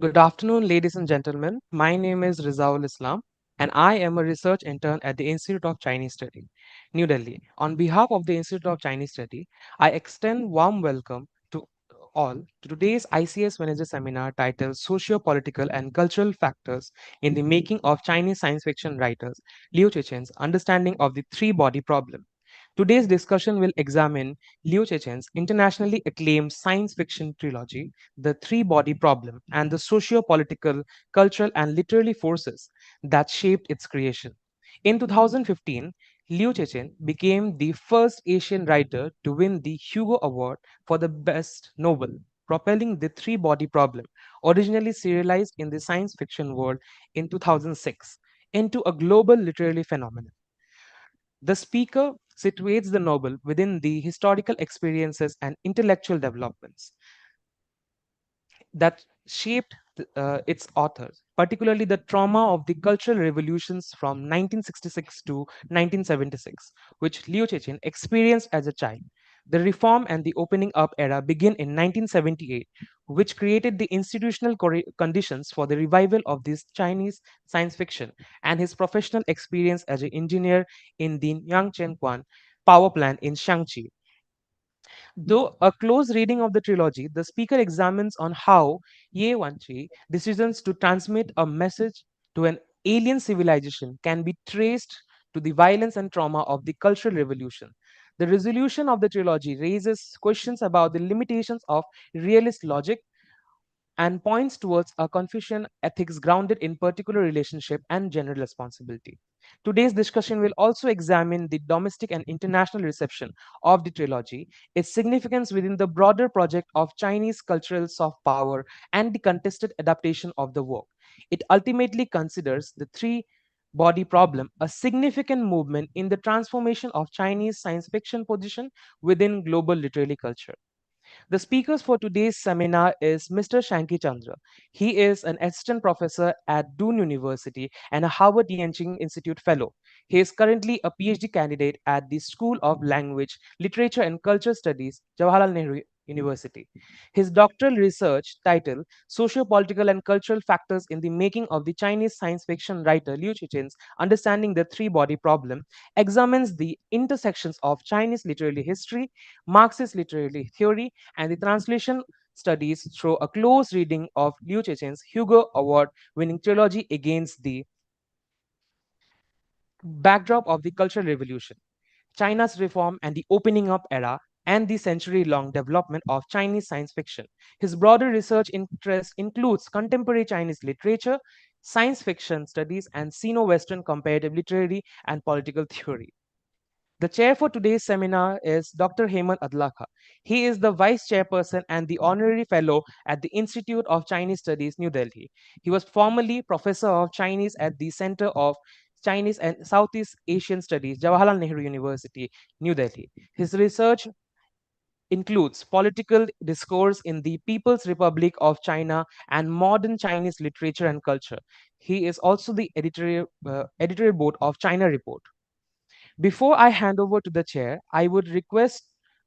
Good afternoon, ladies and gentlemen. My name is Rizaul Islam, and I am a research intern at the Institute of Chinese Study, New Delhi. On behalf of the Institute of Chinese Study, I extend warm welcome to all to today's ICS Wednesday seminar titled Socio-Political and Cultural Factors in the Making of Chinese Science Fiction Writers Liu Cixin's Understanding of the Three-Body Problem. Today's discussion will examine Liu Cixin's internationally acclaimed science fiction trilogy, The Three-Body Problem, and the socio-political, cultural, and literary forces that shaped its creation. In 2015, Liu Cixin became the first Asian writer to win the Hugo Award for the best novel, propelling The Three-Body Problem, originally serialized in the science fiction world in 2006, into a global literary phenomenon. The speaker situates the novel within the historical experiences and intellectual developments that shaped its authors, particularly the trauma of the cultural revolutions from 1966 to 1976, which Liu Cixin experienced as a child. The reform and the opening up era begin in 1978, which created the institutional conditions for the revival of this Chinese science fiction and his professional experience as an engineer in the Niangziguan Power Plant in Shanxi. Though a close reading of the trilogy, the speaker examines on how Ye Wenjie decisions to transmit a message to an alien civilization can be traced to the violence and trauma of the Cultural Revolution. The resolution of the trilogy raises questions about the limitations of realist logic and points towards a Confucian ethics grounded in particular relationship and general responsibility. Today's discussion will also examine the domestic and international reception of the trilogy, its significance within the broader project of Chinese cultural soft power, and the contested adaptation of the work. It ultimately considers the three body problem a significant movement in the transformation of Chinese science fiction position within global literary culture. The speakers for today's seminar is Mr. Shanki Chandra. He is an assistant professor at Doon University and a Harvard Yenching Institute fellow. He is currently a PhD candidate at the School of Language, Literature and Culture Studies, Jawaharlal Nehru University. His doctoral research title, Socio-Political and Cultural Factors in the Making of the Chinese Science Fiction Writer Liu Cixin's Understanding the Three-Body Problem, examines the intersections of Chinese literary history, Marxist literary theory, and the translation studies through a close reading of Liu Cixin's Hugo Award winning trilogy against the backdrop of the Cultural Revolution, China's reform and the opening up era, and the century long development of Chinese science fiction. His broader research interest includes contemporary Chinese literature, science fiction studies, and Sino Western comparative literary and political theory. The chair for today's seminar is Dr. Hemant Adlakha. He is the vice chairperson and the honorary fellow at the Institute of Chinese Studies, New Delhi. He was formerly professor of Chinese at the Center of Chinese and Southeast Asian Studies, Jawaharlal Nehru University, New Delhi. His research includes political discourse in the People's Republic of China and modern Chinese literature and culture. He is also the editorial board of China Report. Before I hand over to the chair, I would request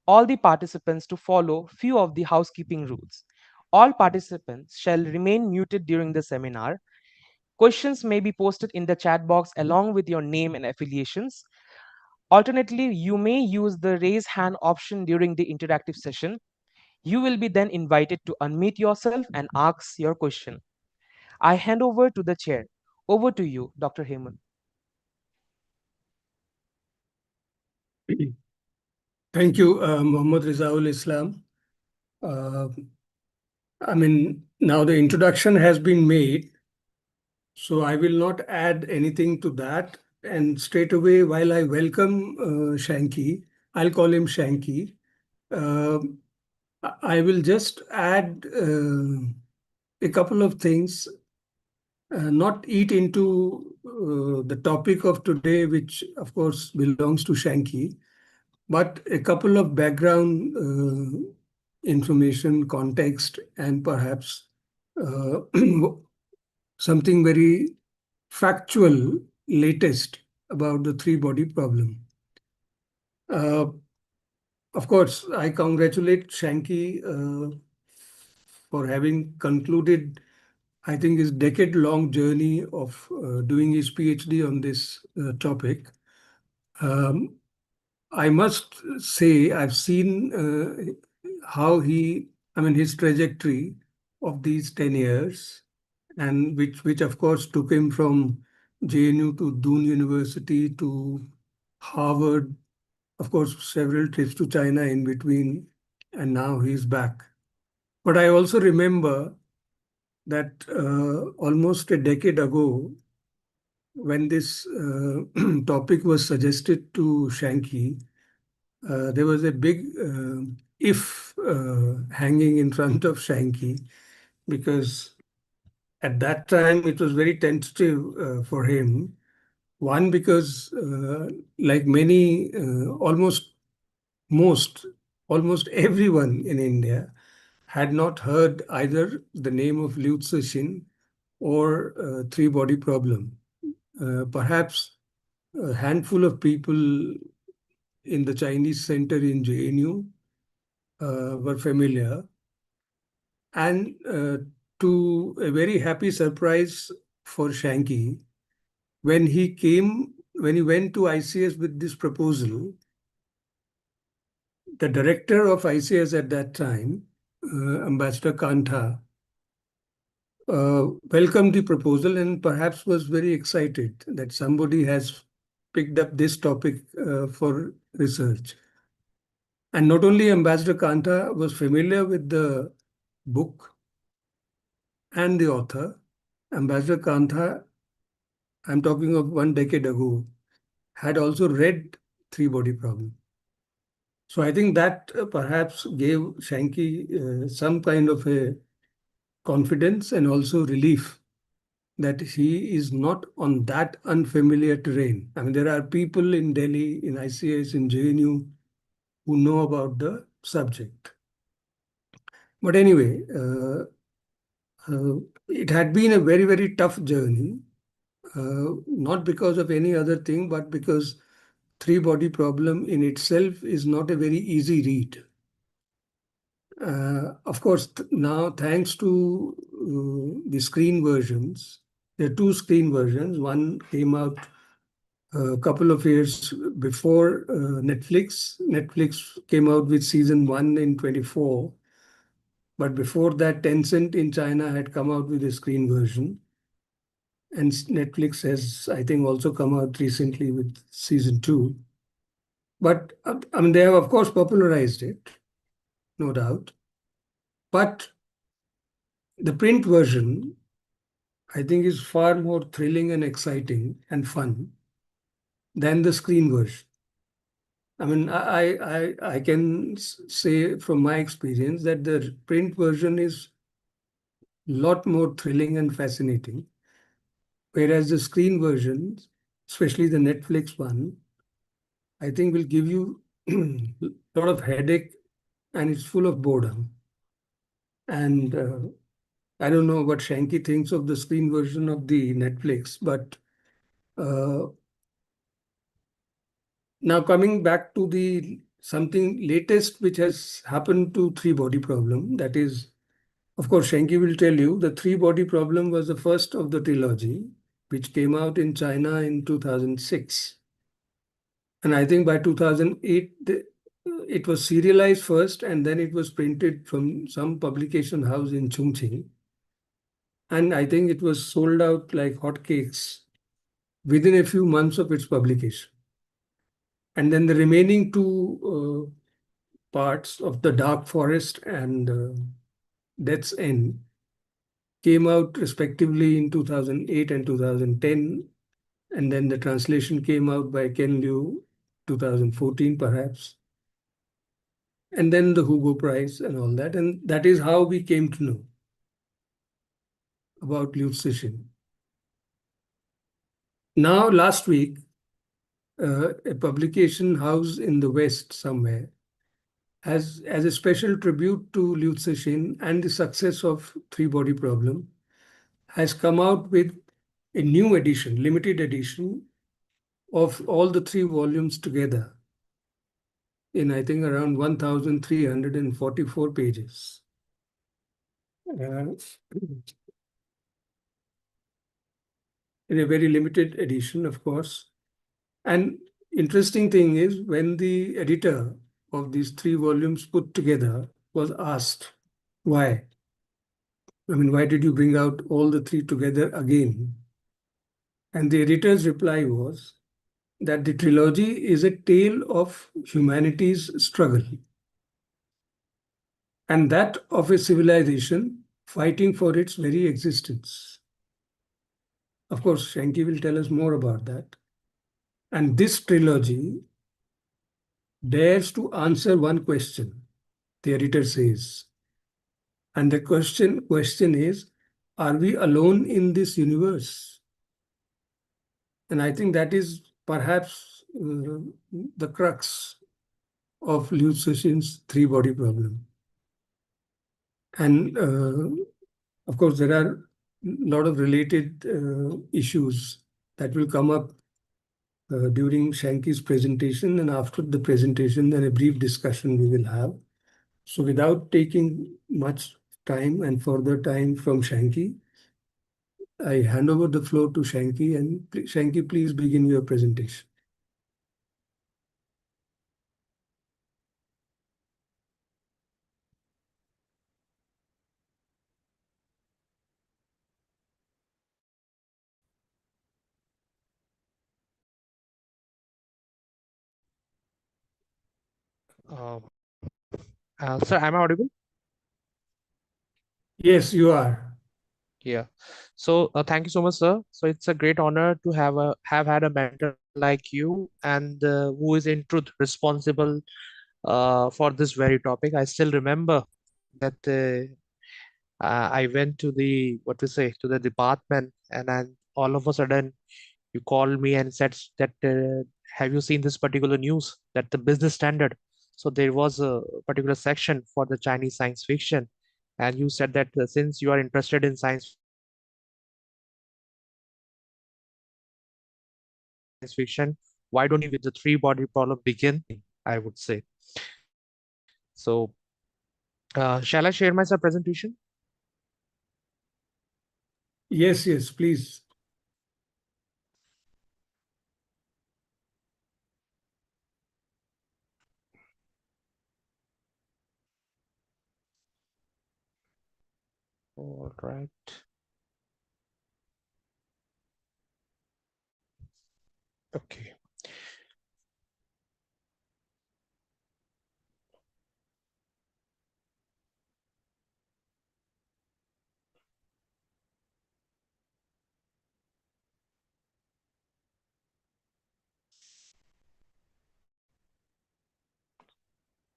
all the participants to follow few of the housekeeping rules. All participants shall remain muted during the seminar. Questions may be posted in the chat box along with your name and affiliations. Alternately, you may use the raise hand option during the interactive session. You will be then invited to unmute yourself and ask your question. I hand over to the chair. Over to you, Dr. Hemant. Thank you, Muhammad Rizaul Islam. Uh, now the introduction has been made, so I will not add anything to that. And straight away, while I welcome Shanky, I'll call him Shanky. Uh, I will just add a couple of things, not eat into the topic of today, which of course belongs to Shanky, but a couple of background information, context, and perhaps uh, something very factual, latest about the three-body problem. Uh, of course, I congratulate Shanky for having concluded I think, his decade-long journey of doing his PhD on this topic. Um, I must say I've seen how I mean, his trajectory of these 10 years, and which of course took him from JNU to Doon University to Harvard, of course, several trips to China in between, and now he's back. But I also remember that almost a decade ago, when this topic was suggested to Shanxi, there was a big if hanging in front of Shanxi, because at that time it was very tentative for him. One, because like many, most, almost everyone in India had not heard either the name of Liu Cixin or three body problem. Perhaps a handful of people in the Chinese center in JNU were familiar. And to a very happy surprise for Shanky, when he went to ICS with this proposal, the director of ICS at that time, Ambassador Kantha, welcomed the proposal and perhaps was very excited that somebody has picked up this topic for research. And not only Ambassador Kantha was familiar with the book and the author, Ambassador Kantha, I'm talking of 1 decade ago, had also read Three Body Problem. So I think that perhaps gave Shanky some kind of a confidence and also relief that he is not on that unfamiliar terrain. I mean, there are people in Delhi, in ICS, in JNU who know about the subject. But anyway, it had been a very, very tough journey, not because of any other thing, but because three body problem in itself is not a very easy read. Of course, now thanks to the screen versions, there are two screen versions. One came out a couple of years before Netflix. Netflix came out with season 1 in 24. But before that, Tencent in China had come out with a screen version. And Netflix has, I think, also come out recently with season 2. But I mean, they have, of course, popularized it, no doubt. But the print version, I think, is far more thrilling and exciting and fun than the screen version. I mean, I can say from my experience that the print version is a lot more thrilling and fascinating, whereas the screen version, especially the Netflix one, I think will give you a lot of headache and it's full of boredom. And I don't know what Shanky thinks of the screen version of the Netflix, but uh, now coming back to the something latest which has happened to three body problem, that is, of course, Shanky will tell you the three body problem was the first of the trilogy, which came out in China in 2006. And I think by 2008, it was serialized first, and then it was printed from some publication house in Chongqing. And I think it was sold out like hotcakes within a few months of its publication. And then the remaining two parts of The Dark Forest and Death's End came out respectively in 2008 and 2010. And then the translation came out by Ken Liu, 2014 perhaps. And then the Hugo Prize and all that. And that is how we came to know about Liu Cixin. Now, last week, a publication house in the West somewhere, as a special tribute to Liu Cixin and the success of Three Body Problem, has come out with a new edition, limited edition of all the three volumes together in, I think, around 1,344 pages. Uh, in a very limited edition, of course. And interesting thing is when the editor of these three volumes put together was asked, why? I mean, why did you bring out all the three together again? And the editor's reply was that the trilogy is a tale of humanity's struggle, and that of a civilization fighting for its very existence. Of course, Shanky will tell us more about that. And this trilogy dares to answer one question, the editor says. And the question is, are we alone in this universe? And I think that is perhaps the crux of Liu Cixin's three-body problem. And of course, there are a lot of related issues that will come up during Shanky's presentation, and after the presentation, then a brief discussion we will have. So without taking much time and further time from Shanky, I hand over the floor to Shanky, and Shanky, please begin your presentation. Uh, sir, am I audible? Yes, you are. Yeah. So thank you so much, sir. So it's a great honor to have had a mentor like you, and who is in truth responsible for this very topic. I still remember that I went to the what to say to the department, and then all of a sudden you called me and said that have you seen this particular news that the business standard. So there was a particular section for the Chinese science fiction, and you said that since you are interested in science fiction, why don't you with the three body problem begin? I would say. So shall I share my sir, presentation? Yes, yes, please. All right. Okay.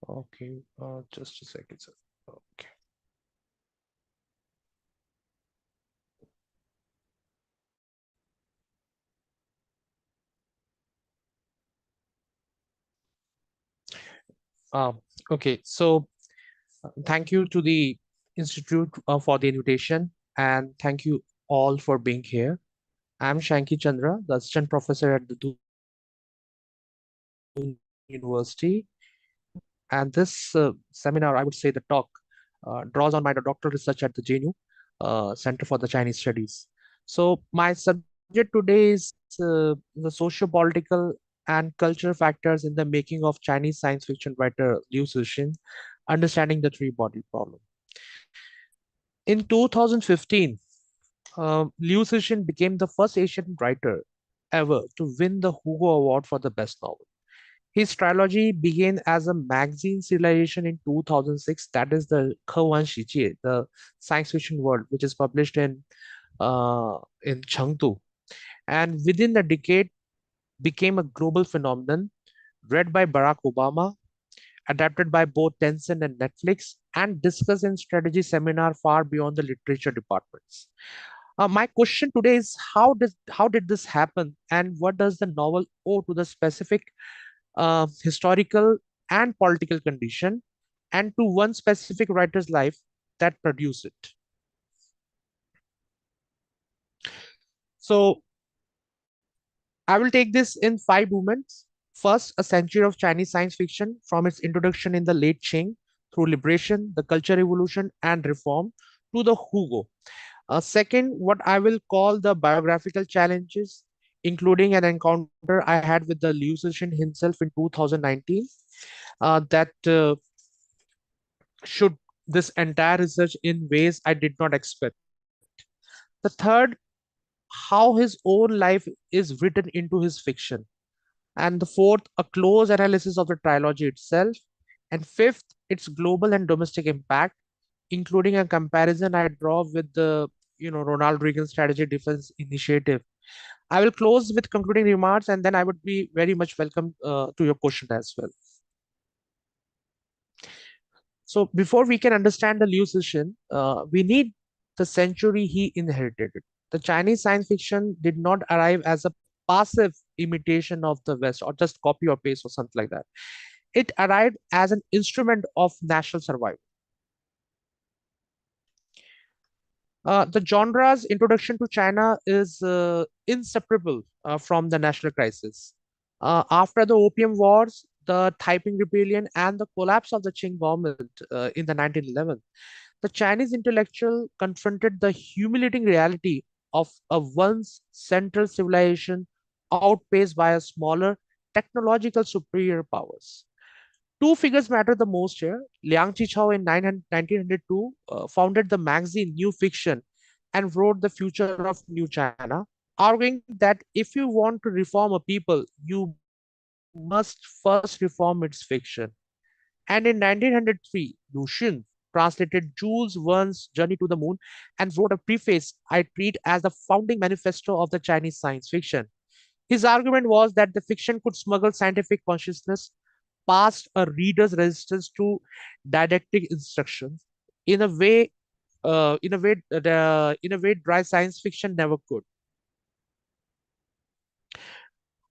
Okay. Just a second, sir. Okay. Um, okay. So thank you to the Institute for the invitation, and thank you all for being here. I'm Shanki Chandra, the assistant professor at the University, and this seminar, I would say the talk, draws on my doctoral research at the JNU Center for the Chinese Studies. So my subject today is the socio-political and cultural factors in the making of Chinese science fiction writer Liu Cixin, understanding the three-body problem. In 2015, Liu Cixin became the first Asian writer ever to win the Hugo Award for the best novel. His trilogy began as a magazine serialization in 2006, that is the Ke the science fiction world, which is published in Chengdu. And within a decade, became a global phenomenon, read by Barack Obama, adapted by both Tencent and Netflix, and discussed in strategy seminar far beyond the literature departments. My question today is how did this happen, and what does the novel owe to the specific historical and political condition, and to one specific writer's life that produced it? So I will take this in five movements. First, a century of Chinese science fiction from its introduction in the late Qing through liberation, the culture revolution, and reform to the Hugo, Second, what I will call the biographical challenges, including an encounter I had with the Liu Cixin himself in 2019, that should this entire research in ways I did not expect. The third, how his own life is written into his fiction. And the fourth, a close analysis of the trilogy itself. And fifth, its global and domestic impact, including a comparison I draw with the Ronald Reagan Strategy Defense Initiative. I will close with concluding remarks, and then I would be very much welcome to your question as well. So before we can understand the Liu Cixin, we need the century he inherited. The Chinese science fiction did not arrive as a passive imitation of the West or just copy or paste or something like that. It arrived as an instrument of national survival. The genre's introduction to China is inseparable from the national crisis. After the Opium Wars, the Taiping Rebellion, and the collapse of the Qing government in the 1911, the Chinese intellectual confronted the humiliating reality of a once central civilization outpaced by a smaller technological superior powers. Two figures matter the most here. Liang Qichao in 1902 founded the magazine New Fiction and wrote The Future of New China, arguing that if you want to reform a people, you must first reform its fiction. And in 1903, Lu Xun translated Jules Verne's Journey to the Moon and wrote a preface I treat as the founding manifesto of the Chinese science fiction. His argument was that the fiction could smuggle scientific consciousness past a reader's resistance to didactic instructions in a way, in a way, dry science fiction never could.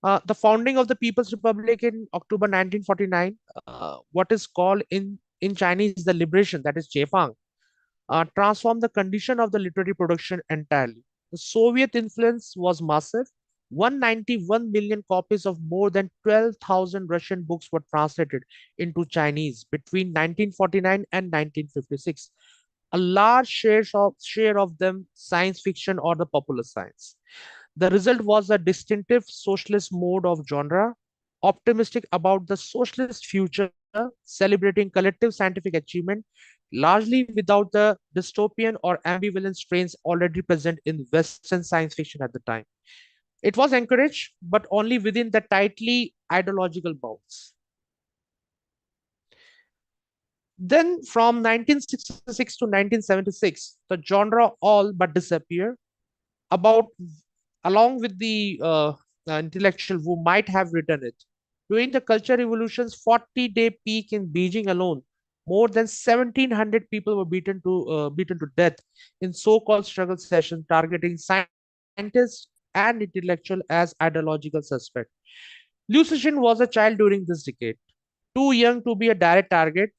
The founding of the People's Republic in October 1949, what is called in Chinese the liberation, that is Jefang, transformed the condition of the literary production entirely. The Soviet influence was massive. 191 million copies of more than 12,000 Russian books were translated into Chinese between 1949 and 1956. A large share of them science fiction or the popular science. The result was a distinctive socialist mode of genre, optimistic about the socialist future, celebrating collective scientific achievement, largely without the dystopian or ambivalent strains already present in Western science fiction at the time. It was encouraged, but only within the tightly ideological bounds. Then, from 1966 to 1976, the genre all but disappeared. About along with the intellectual who might have written it. During the Culture Revolution's 40-day peak in Beijing alone, more than 1,700 people were beaten to death in so-called struggle sessions targeting scientists and intellectual as ideological suspect. Liu Cixin was a child during this decade, too young to be a direct target,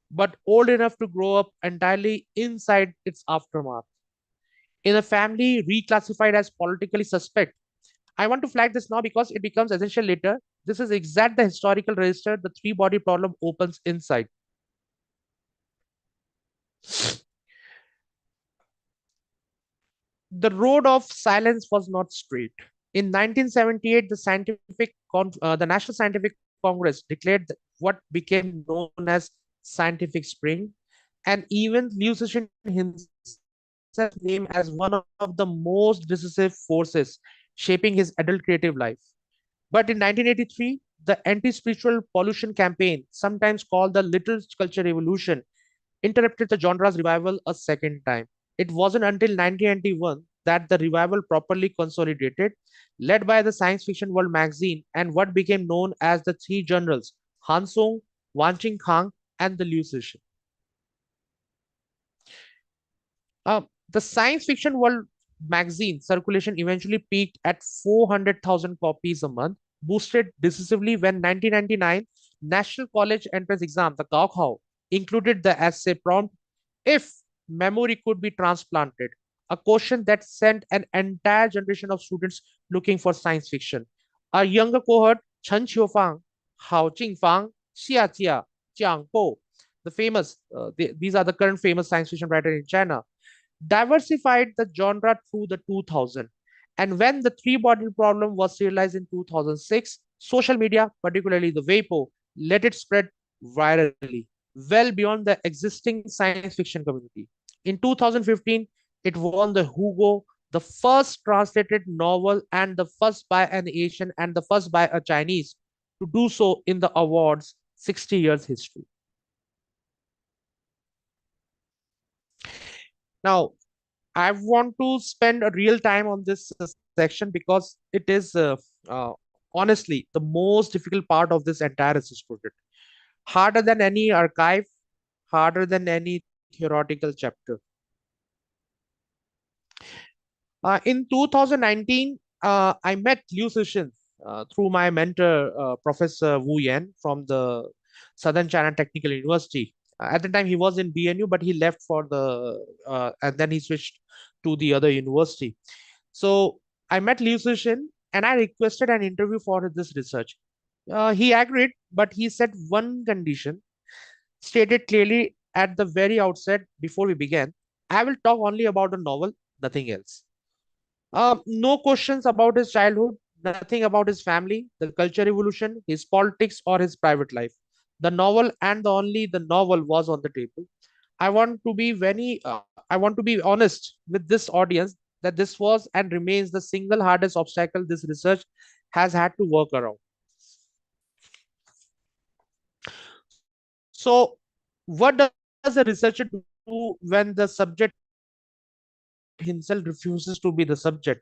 but old enough to grow up entirely inside its aftermath. In a family reclassified as politically suspect. I want to flag this now because it becomes essential later. This is exact the historical register the three body problem opens inside. The road of silence was not straight. In 1978, the National Scientific Congress declared what became known as Scientific Spring, and even Liu Cixin himself named as one of the most decisive forces shaping his adult creative life. But in 1983, the anti-spiritual pollution campaign, sometimes called the Little Culture Revolution, interrupted the genre's revival a second time. It wasn't until 1991 that the revival properly consolidated, led by the Science Fiction World magazine and what became known as the three journals, Han Song, Wan Ching Kang, and the Liu Cixin. The Science Fiction World magazine circulation eventually peaked at 400,000 copies a month, boosted decisively when 1999 National College Entrance Exam, the Gaokao, included the essay prompt, if memory could be transplanted, a question that sent an entire generation of students looking for science fiction. A younger cohort, Chen Qiufang, Hao Jingfang, Xia Jia, Jiang Po, the famous, these are the current famous science fiction writer in China, diversified the genre through the 2000. And when the three-body problem was serialized in 2006, social media, particularly the Weibo, let it spread virally, well beyond the existing science fiction community. In 2015, it won the Hugo, the first translated novel and the first by an Asian and the first by a Chinese to do so in the award's 60 years history. Now, I want to spend a real time on this section because it is honestly the most difficult part of this entire research project. Harder than any archive, harder than any theoretical chapter. In 2019, I met Liu Cixin through my mentor, Professor Wu Yan from the Southern China Technical University. At the time, he was in BNU, but he left for and then he switched to the other university. So I met Liu Cixin and I requested an interview for this research. He agreed, but he said one condition, stated clearly at the very outset before we began. I will talk only about the novel, nothing else. No questions about his childhood, nothing about his family, the culture evolution, his politics, or his private life. The novel and the only the novel was on the table. I want to be honest with this audience that this was and remains the single hardest obstacle this research has had to work around. So, what does a researcher do when the subject himself refuses to be the subject?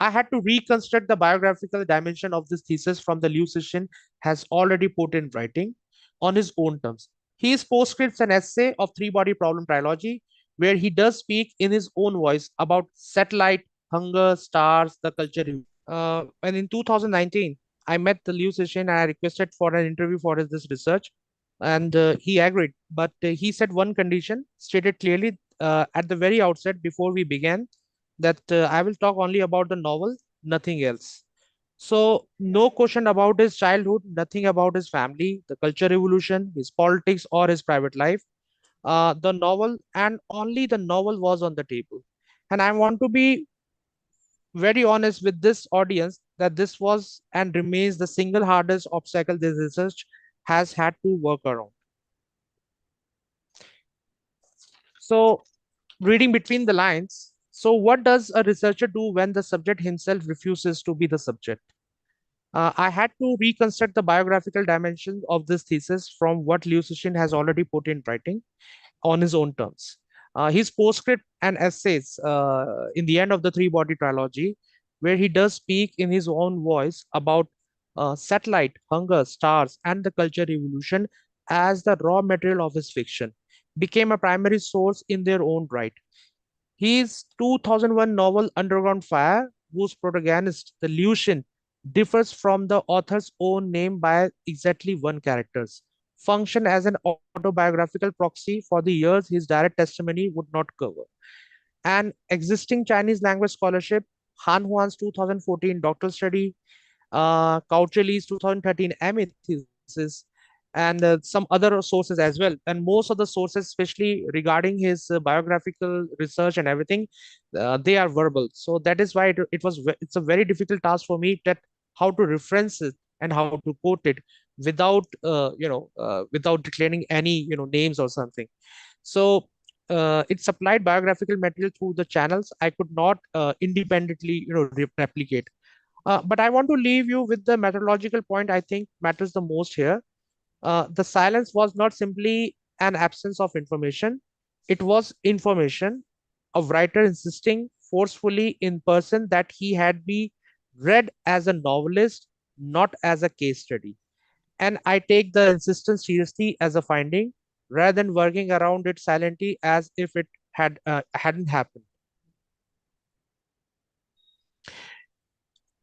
I had to reconstruct the biographical dimension of this thesis from the Liu Cixin has already put in writing on his own terms. His postscripts an essay of three-body problem trilogy, where he does speak in his own voice about satellite, hunger, stars, the culture evolution. And in 2019, I met the Liu Cixin and I requested for an interview for this research, and he agreed. But he said one condition, stated clearly at the very outset before we began, that I will talk only about the novel, nothing else. So, no question about his childhood, nothing about his family, the culture evolution, his politics, or his private life. The novel and only the novel was on the table. And I want to be very honest with this audience that this was and remains the single hardest obstacle this research has had to work around. So, reading between the lines, so what does a researcher do when the subject himself refuses to be the subject? I had to reconstruct the biographical dimensions of this thesis from what Liu Cixin has already put in writing on his own terms. His postscript and essays in the end of the three body trilogy, where he does speak in his own voice about satellite, hunger, stars, and the culture revolution as the raw material of his fiction, became a primary source in their own right. His 2001 novel Underground Fire, whose protagonist, the Lucian, differs from the author's own name by exactly one character, function as an autobiographical proxy for the years his direct testimony would not cover. An existing Chinese language scholarship, Han Huan's 2014 doctoral study, Cauchelli's 2013 MA thesis, and some other sources as well. And most of the sources, especially regarding his biographical research and everything, they are verbal. So that is why it's a very difficult task for me that how to reference it and how to quote it without without declaring any names or something. So it supplied biographical material through the channels I could not independently replicate. But I want to leave you with the methodological point I think matters the most here. The silence was not simply an absence of information, it was information. A writer insisting forcefully in person that he had be read as a novelist, not as a case study. And I take the insistence seriously as a finding rather than working around it silently as if it hadn't happened.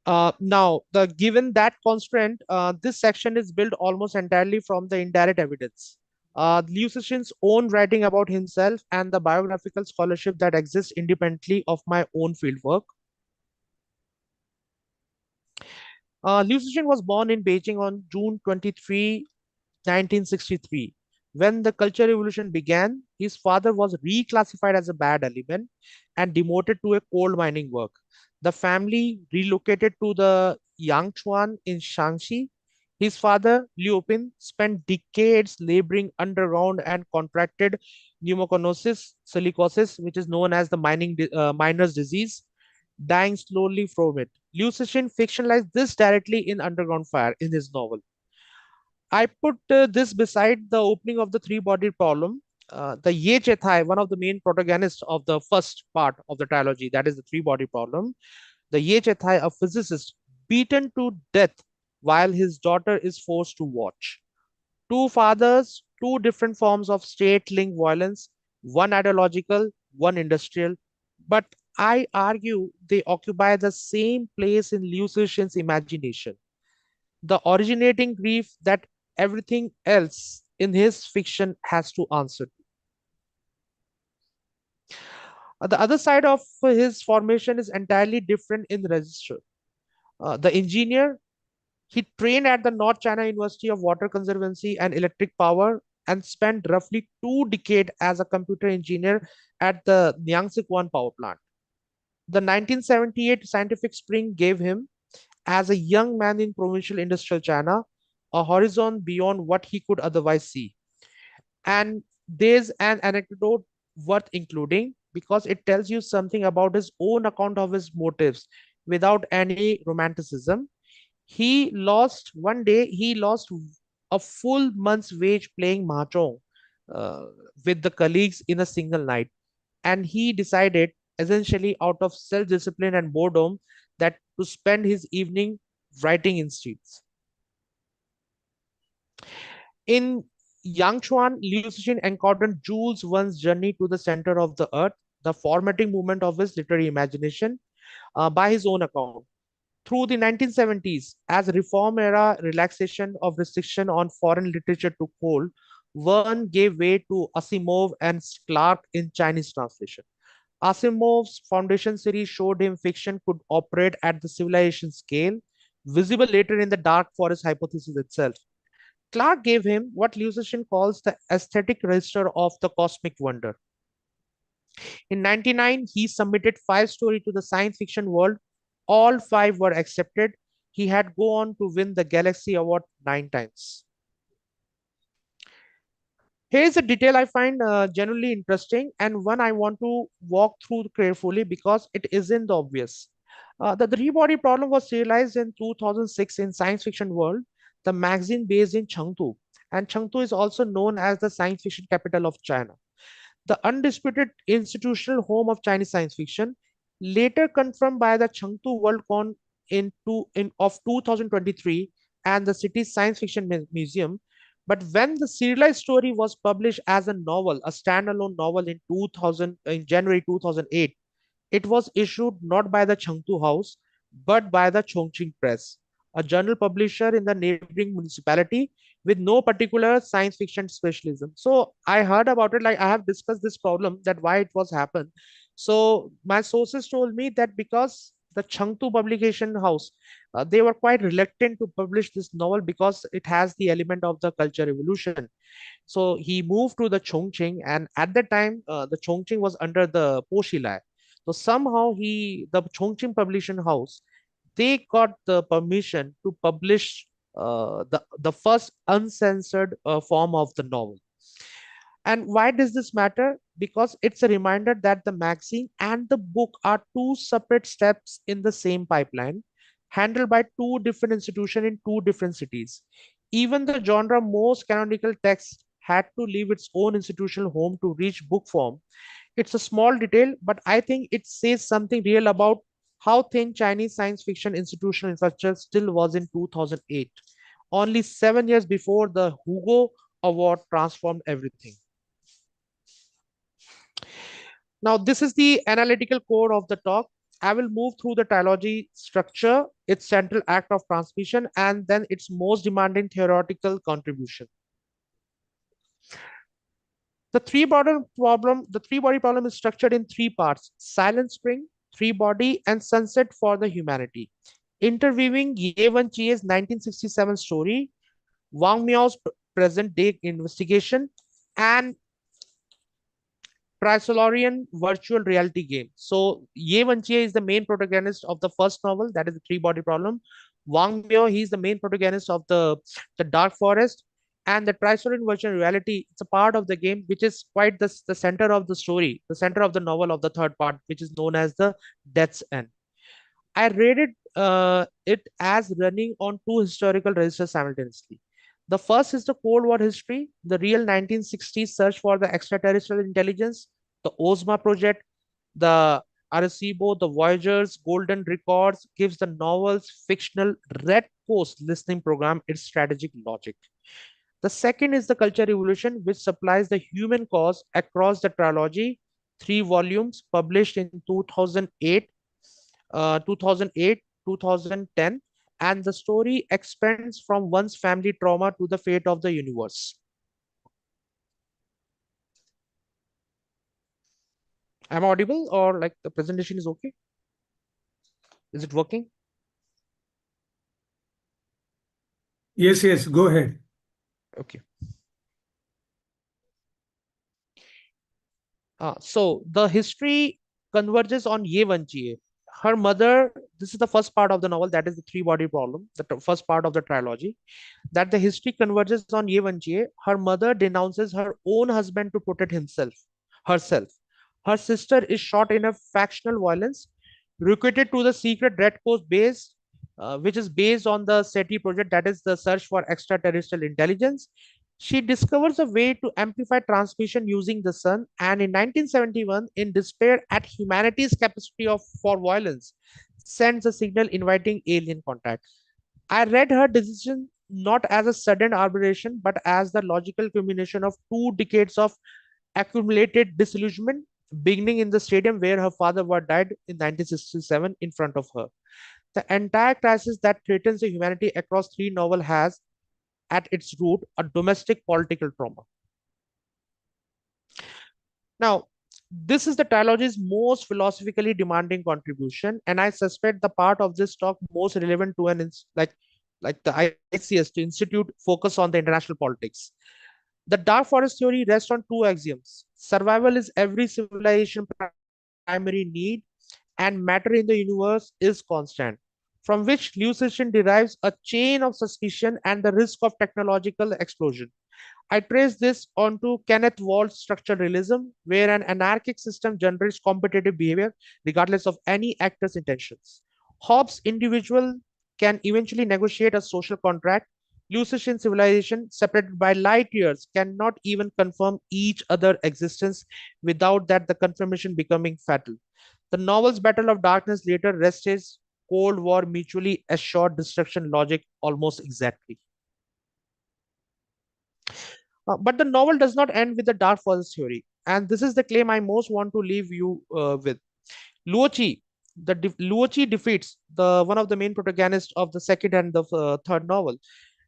Now, given that constraint, this section is built almost entirely from the indirect evidence. Liu Cixin's own writing about himself and the biographical scholarship that exists independently of my own fieldwork. Liu Cixin was born in Beijing on June 23, 1963. When the Culture Revolution began, his father was reclassified as a bad element and demoted to a coal mining work. The family relocated to the Yangchuan in Shanxi. His father, Liu Pin, spent decades laboring underground and contracted pneumoconiosis silicosis, which is known as the miner's disease, dying slowly from it. Liu Cixin fictionalized this directly in Underground Fire in his novel. I put this beside the opening of the three-bodied problem. The Ye Chetai, one of the main protagonists of the first part of the trilogy, that is the three-body problem. The Ye Chetai, a physicist, beaten to death while his daughter is forced to watch. Two fathers, two different forms of state-linked violence, one ideological, one industrial. But I argue they occupy the same place in Liu Cixin's imagination, the originating grief that everything else in his fiction has to answer to. The other side of his formation is entirely different in register. The engineer, he trained at the North China University of Water Conservancy and Electric Power and spent roughly 2 decades as a computer engineer at the Niangziguan Power Plant. The 1978 scientific spring gave him, as a young man in provincial industrial China, a horizon beyond what he could otherwise see. And there's an anecdote worth including because it tells you something about his own account of his motives without any romanticism. He lost a full month's wage playing mahjong uh, with the colleagues in a single night, and he decided, essentially out of self-discipline and boredom, that to spend his evening writing in streets. In Yangchuan, Liu Cixin encountered Jules Verne's journey to the center of the earth, the formating movement of his literary imagination, by his own account. Through the 1970s, as reform era relaxation of restriction on foreign literature took hold, Verne gave way to Asimov and Clarke in Chinese translation. Asimov's Foundation series showed him fiction could operate at the civilization scale, visible later in the dark forest hypothesis itself. Clarke gave him what Liu Cixin calls the aesthetic register of the cosmic wonder. In 99, he submitted 5 stories to the science fiction world. All 5 were accepted. He had gone on to win the Galaxy Award 9 times. Here's a detail I find genuinely interesting and one I want to walk through carefully because it isn't obvious. The three-body problem was serialized in 2006 in Science Fiction World, the magazine based in Chengdu. And Chengdu is also known as the science fiction capital of China, the undisputed institutional home of Chinese science fiction, later confirmed by the Chengdu Worldcon of 2023 and the city's science fiction museum. But when the serialized story was published as a novel, a standalone novel in January 2008, it was issued not by the Chengdu House, but by the Chongqing Press, a journal publisher in the neighboring municipality with no particular science fiction specialism. So I heard about it, like I have discussed this problem that why it was happened. So my sources told me that because the Chengdu publication house, they were quite reluctant to publish this novel because it has the element of the culture revolution. So he moved to the Chongqing, and at that time, the Chongqing was under the Po Xilai. So somehow the Chongqing publishing house, they got the permission to publish the first uncensored form of the novel. And why does this matter? Because it's a reminder that the magazine and the book are two separate steps in the same pipeline, handled by two different institutions in two different cities. Even the genre most canonical text had to leave its own institutional home to reach book form. It's a small detail, but I think it says something real about how thin Chinese science fiction institutional infrastructure still was in 2008, only 7 years before the Hugo Award transformed everything. Now, this is the analytical core of the talk. I will move through the trilogy structure, its central act of transmission, and then its most demanding theoretical contribution. The three body problem is structured in 3 parts: Silent Spring, Three Body, and Sunset for the Humanity. Interviewing Ye Wenjie's 1967 story, Wang Miao's present day investigation, and Trisolarian virtual reality game. So Ye Wenjie is the main protagonist of the first novel, that is the three body problem. Wang Miao, he is the main protagonist of the Dark Forest. And the Trisolarian virtual reality, it's a part of the game which is quite the center of the story, the center of the novel of the third part, which is known as the Death's End. I rated it as running on two historical registers simultaneously. The first is the Cold War history, the real 1960s search for the extraterrestrial intelligence, the OSMA project, the Arecibo, the Voyagers, Golden Records gives the novel's fictional Red Coast listening program its strategic logic. The second is the Culture Revolution, which supplies the human cause across the trilogy, three volumes published in 2008, 2010, and the story expands from one's family trauma to the fate of the universe. Am I audible or like the presentation is okay? Is it working? Yes, yes, go ahead. Okay. So the history converges on Ye Wenjie. Her mother, this is the first part of the novel, that is the three body problem, the first part of the trilogy, that the history converges on Ye Wenjie. Her mother denounces her own husband to protect herself. Her sister is shot in a factional violence, recruited to the secret Red Coast base, which is based on the SETI project, that is the search for extraterrestrial intelligence. She discovers a way to amplify transmission using the sun, and in 1971, in despair at humanity's capacity for violence, sends a signal inviting alien contact. I read her decision not as a sudden aberration, but as the logical culmination of 2 decades of accumulated disillusionment, beginning in the stadium where her father was died in 1967 in front of her. The entire crisis that threatens the humanity across three novels has, at its root, a domestic political trauma. Now, this is the trilogy's most philosophically demanding contribution, and I suspect the part of this talk most relevant to like the ICS, to institute focus on the international politics. The dark forest theory rests on two axioms. Survival is every civilization primary need, and matter in the universe is constant, from which Liu Cixin derives a chain of suspicion and the risk of technological explosion. I trace this onto Kenneth Walt's structural realism, where an anarchic system generates competitive behavior regardless of any actor's intentions. Hobbes' individual can eventually negotiate a social contract. Lucian civilization, separated by light years, cannot even confirm each other existence without that the confirmation becoming fatal. The novel's Battle of Darkness later rests Cold War mutually assured destruction logic almost exactly. But the novel does not end with the dark forest theory. And this is the claim I most want to leave you with. Luochi, Luochi defeats the one of the main protagonists of the second and the third novel,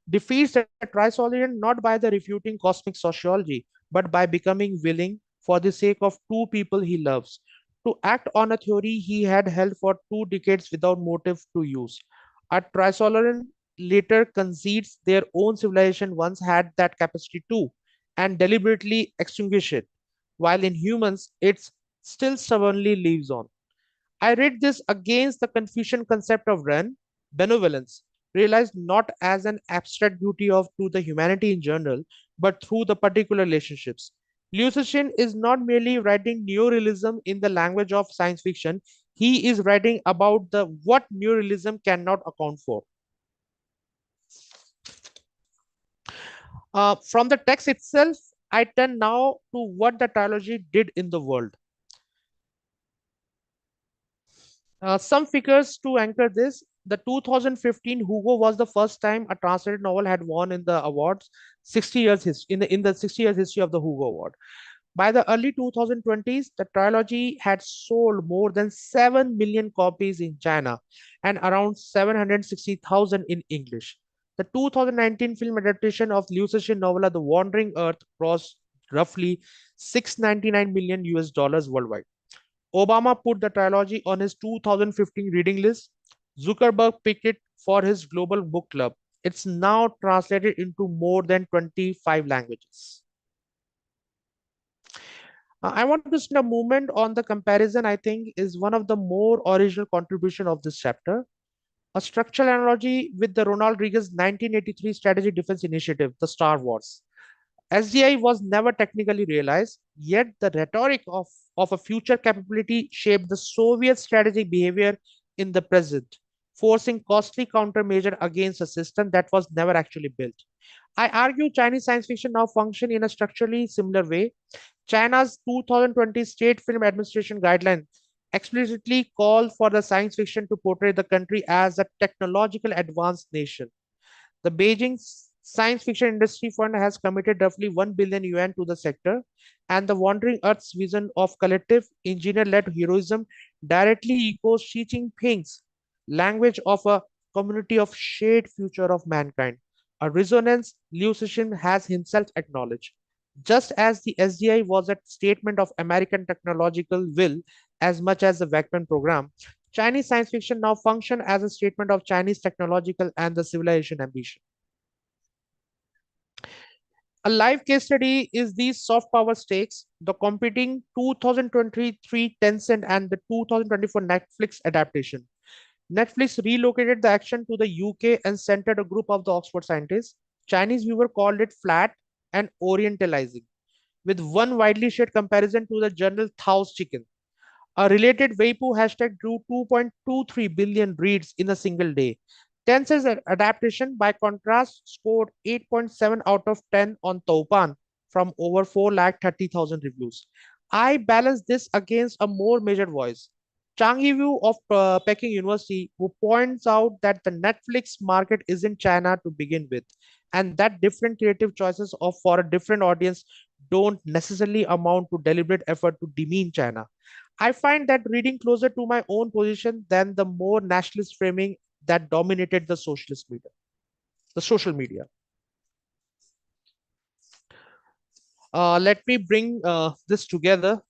defeats the Trisolian not by the refuting cosmic sociology, but by becoming willing, for the sake of two people he loves, to act on a theory he had held for 2 decades without motive to use. A Trisolian later concedes their own civilization once had that capacity too, and deliberately extinguish it, while in humans it still stubbornly lives on. I read this against the Confucian concept of benevolence, realized not as an abstract duty of to the humanity in general, but through the particular relationships. Liu Cixin is not merely writing neorealism in the language of science fiction; he is writing about the what neorealism cannot account for. From the text itself, I turn now to what the trilogy did in the world. Some figures to anchor this. The 2015 Hugo was the first time a translated novel had won in the awards 60 years in the 60 years history of the Hugo Award. By the early 2020s, the trilogy had sold more than 7 million copies in China and around 760,000 in English. The 2019 film adaptation of Liu Cixin novella The Wandering Earth grossed roughly 699 million US dollars worldwide. Obama put the trilogy on his 2015 reading list. Zuckerberg picked it for his global book club. It's now translated into more than 25 languages. I want to spend a moment on the comparison. I think is one of the more original contribution of this chapter. A structural analogy with the Ronald Reagan's 1983 Strategic Defense Initiative, the Star Wars. SDI was never technically realized, yet the rhetoric of a future capability shaped the Soviet strategic behavior in the present, forcing costly countermeasure against a system that was never actually built. I argue Chinese science fiction now function in a structurally similar way. China's 2020 State Film Administration guideline explicitly call for the science fiction to portray the country as a technological advanced nation. The Beijing Science Fiction Industry Fund has committed roughly 1 billion yuan to the sector, and the Wandering Earth's vision of collective engineer-led heroism directly echoes Xi Jinping's language of a community of shared future of mankind, a resonance Liu Cixin has himself acknowledged. Just as the SDI was a statement of American technological will as much as the Weapon program, Chinese science fiction now function as a statement of Chinese technological and the civilization ambition. A live case study is these soft power stakes, the competing 2023 Tencent and the 2024 Netflix adaptation. Netflix relocated the action to the UK and centered a group of the Oxford scientists. Chinese viewer called it flat and orientalizing, with one widely shared comparison to the journal Tao's Chicken. A related Weibo hashtag drew 2.23 billion reads in a single day. Tense's adaptation, by contrast, scored 8.7 out of 10 on Taupan from over 4,30,000 reviews. I balance this against a more measured voice. Chang Yiwu of Peking University, who points out that the Netflix market is in China to begin with, and that different creative choices of for a different audience don't necessarily amount to deliberate effort to demean China. I find that reading closer to my own position than the more nationalist framing that dominated the socialist media, the social media. Let me bring this together.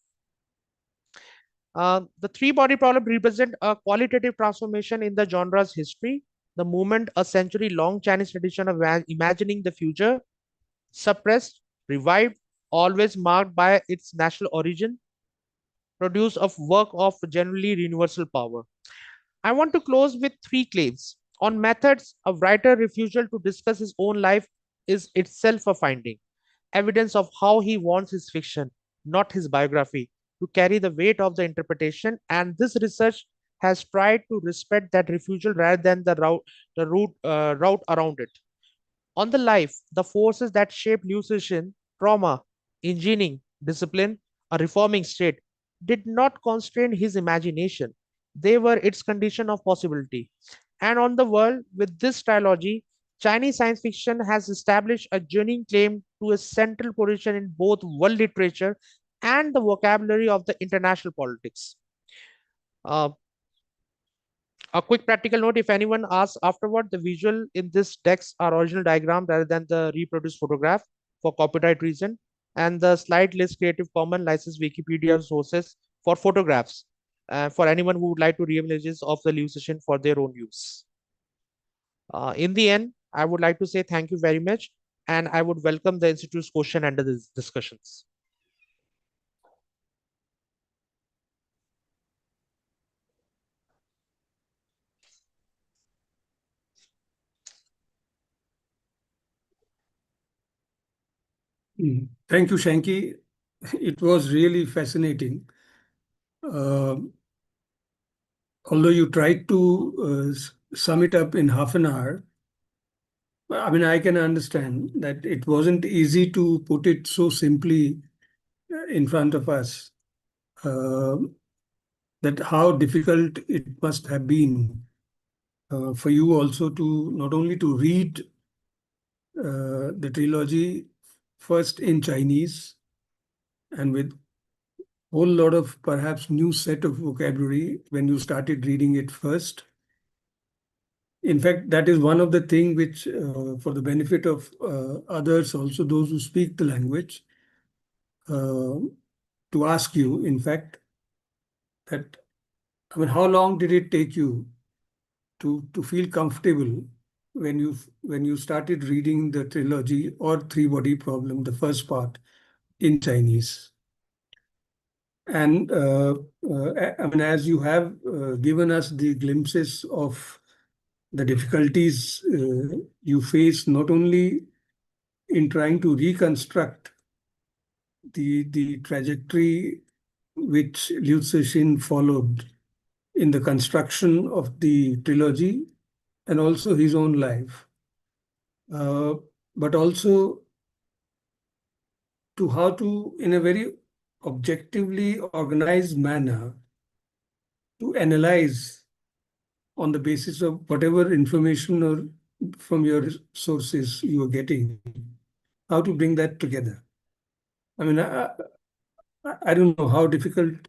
The three body problem represent a qualitative transformation in the genre's history. The movement, a century long Chinese tradition of imagining the future, suppressed, revived, always marked by its national origin, produce of work of generally universal power. I want to close with three claims. On methods, a writer's refusal to discuss his own life is itself a finding, evidence of how he wants his fiction, not his biography, to carry the weight of the interpretation. And this research has tried to respect that refusal rather than the route around it. On the life, the forces that shape Liu Cixin, trauma, engineering, discipline, a reforming state, did not constrain his imagination. They were its condition of possibility. And on the world, with this trilogy, Chinese science fiction has established a genuine claim to a central position in both world literature and the vocabulary of the international politics. Uh, a quick practical note, if anyone asks afterward, the visual in this text are original diagram rather than the reproduced photograph for copyright reason. And the slide lists Creative Commons license Wikipedia sources for photographs for anyone who would like to read images of the Liu session for their own use. In the end, I would like to say thank you very much, and I would welcome the Institute's question and the discussions. Thank you, Shanky. It was really fascinating. Uh, Although you tried to sum it up in half an hour, I mean, I can understand that it wasn't easy to put it so simply in front of us. Uh, that how difficult it must have been for you also to not only to read the trilogy first in Chinese and with whole lot of perhaps new set of vocabulary when you started reading it first. In fact, that is one of the things which, for the benefit of others, also those who speak the language, uh, to ask you, in fact, that I mean, how long did it take you to feel comfortable when you started reading the trilogy or three body problem, the first part in Chinese? And I mean, as you have given us the glimpses of the difficulties you face, not only in trying to reconstruct the trajectory which Liu Cixin followed in the construction of the trilogy and also his own life, uh, but also to how to, in a very objectively organized manner, to analyze on the basis of whatever information or from your sources you are getting, how to bring that together. I mean, I don't know how difficult it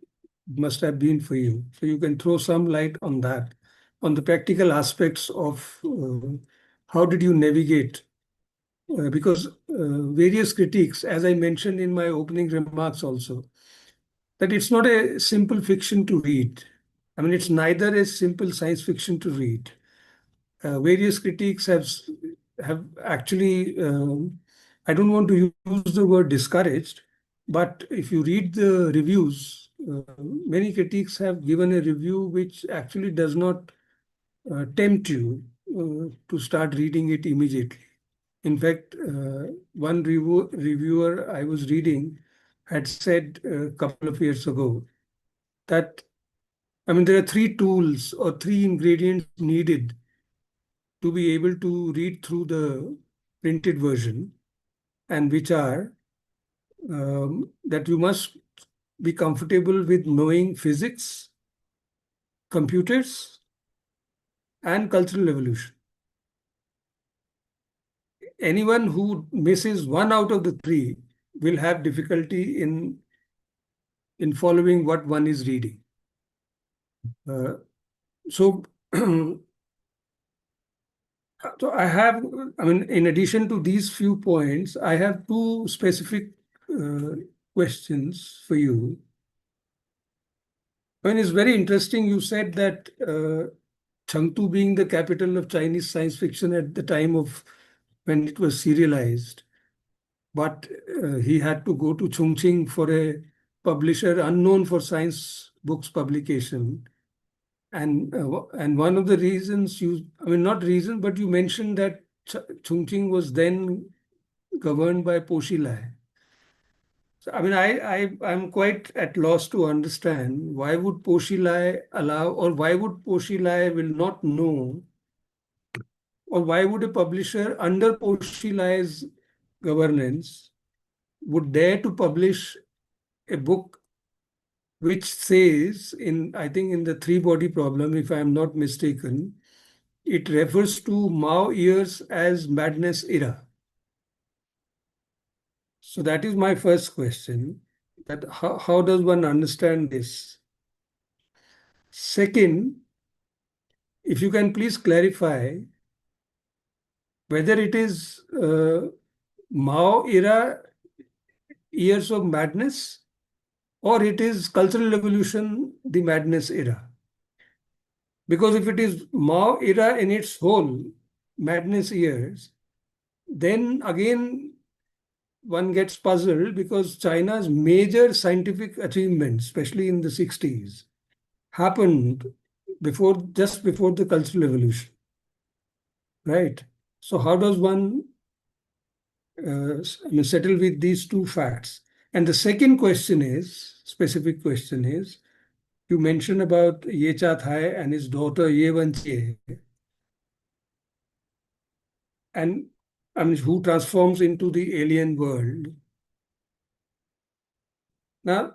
must have been for you. So you can throw some light on that, on the practical aspects of how did you navigate? Because various critiques, as I mentioned in my opening remarks also, that it's not a simple fiction to read. I mean, it's neither a simple science fiction to read. Various critiques have actually, I don't want to use the word discouraged, but if you read the reviews, many critics have given a review which actually does not tempt you to start reading it immediately. In fact, one reviewer I was reading had said a couple of years ago that, I mean, there are three tools or three ingredients needed to be able to read through the printed version, and which are that you must be comfortable with knowing physics, computers, and cultural evolution. Anyone who misses one out of the three will have difficulty in following what one is reading. Uh, so, so I have, I mean, in addition to these few points, I have two specific uh, questions for you. I mean, it's very interesting. You said that Chengdu being the capital of Chinese science fiction at the time of when it was serialized, but he had to go to Chongqing for a publisher unknown for science books publication. And one of the reasons you, I mean, not reason, but you mentioned that Chongqing was then governed by Po Xilai. So, I mean, I'm quite at loss to understand why would Po Xilai allow, or why would Po Xilai will not know, or why would a publisher under Po Xilai's governance would dare to publish a book which says in, I think in the three body problem, if I'm not mistaken, it refers to Mao years as madness era. So that is my first question, that how does one understand this? Second, if you can please clarify whether it is Mao era years of madness or it is cultural revolution, the madness era. Because if it is Mao era in its whole, madness years, then again one gets puzzled because China's major scientific achievements, especially in the 60s, happened just before the Cultural Revolution, right? So how does one settle with these two facts? And the second question is, specific question is, you mentioned about Ye Thai and his daughter Ye Wenjie, and I mean, who transforms into the alien world. Now,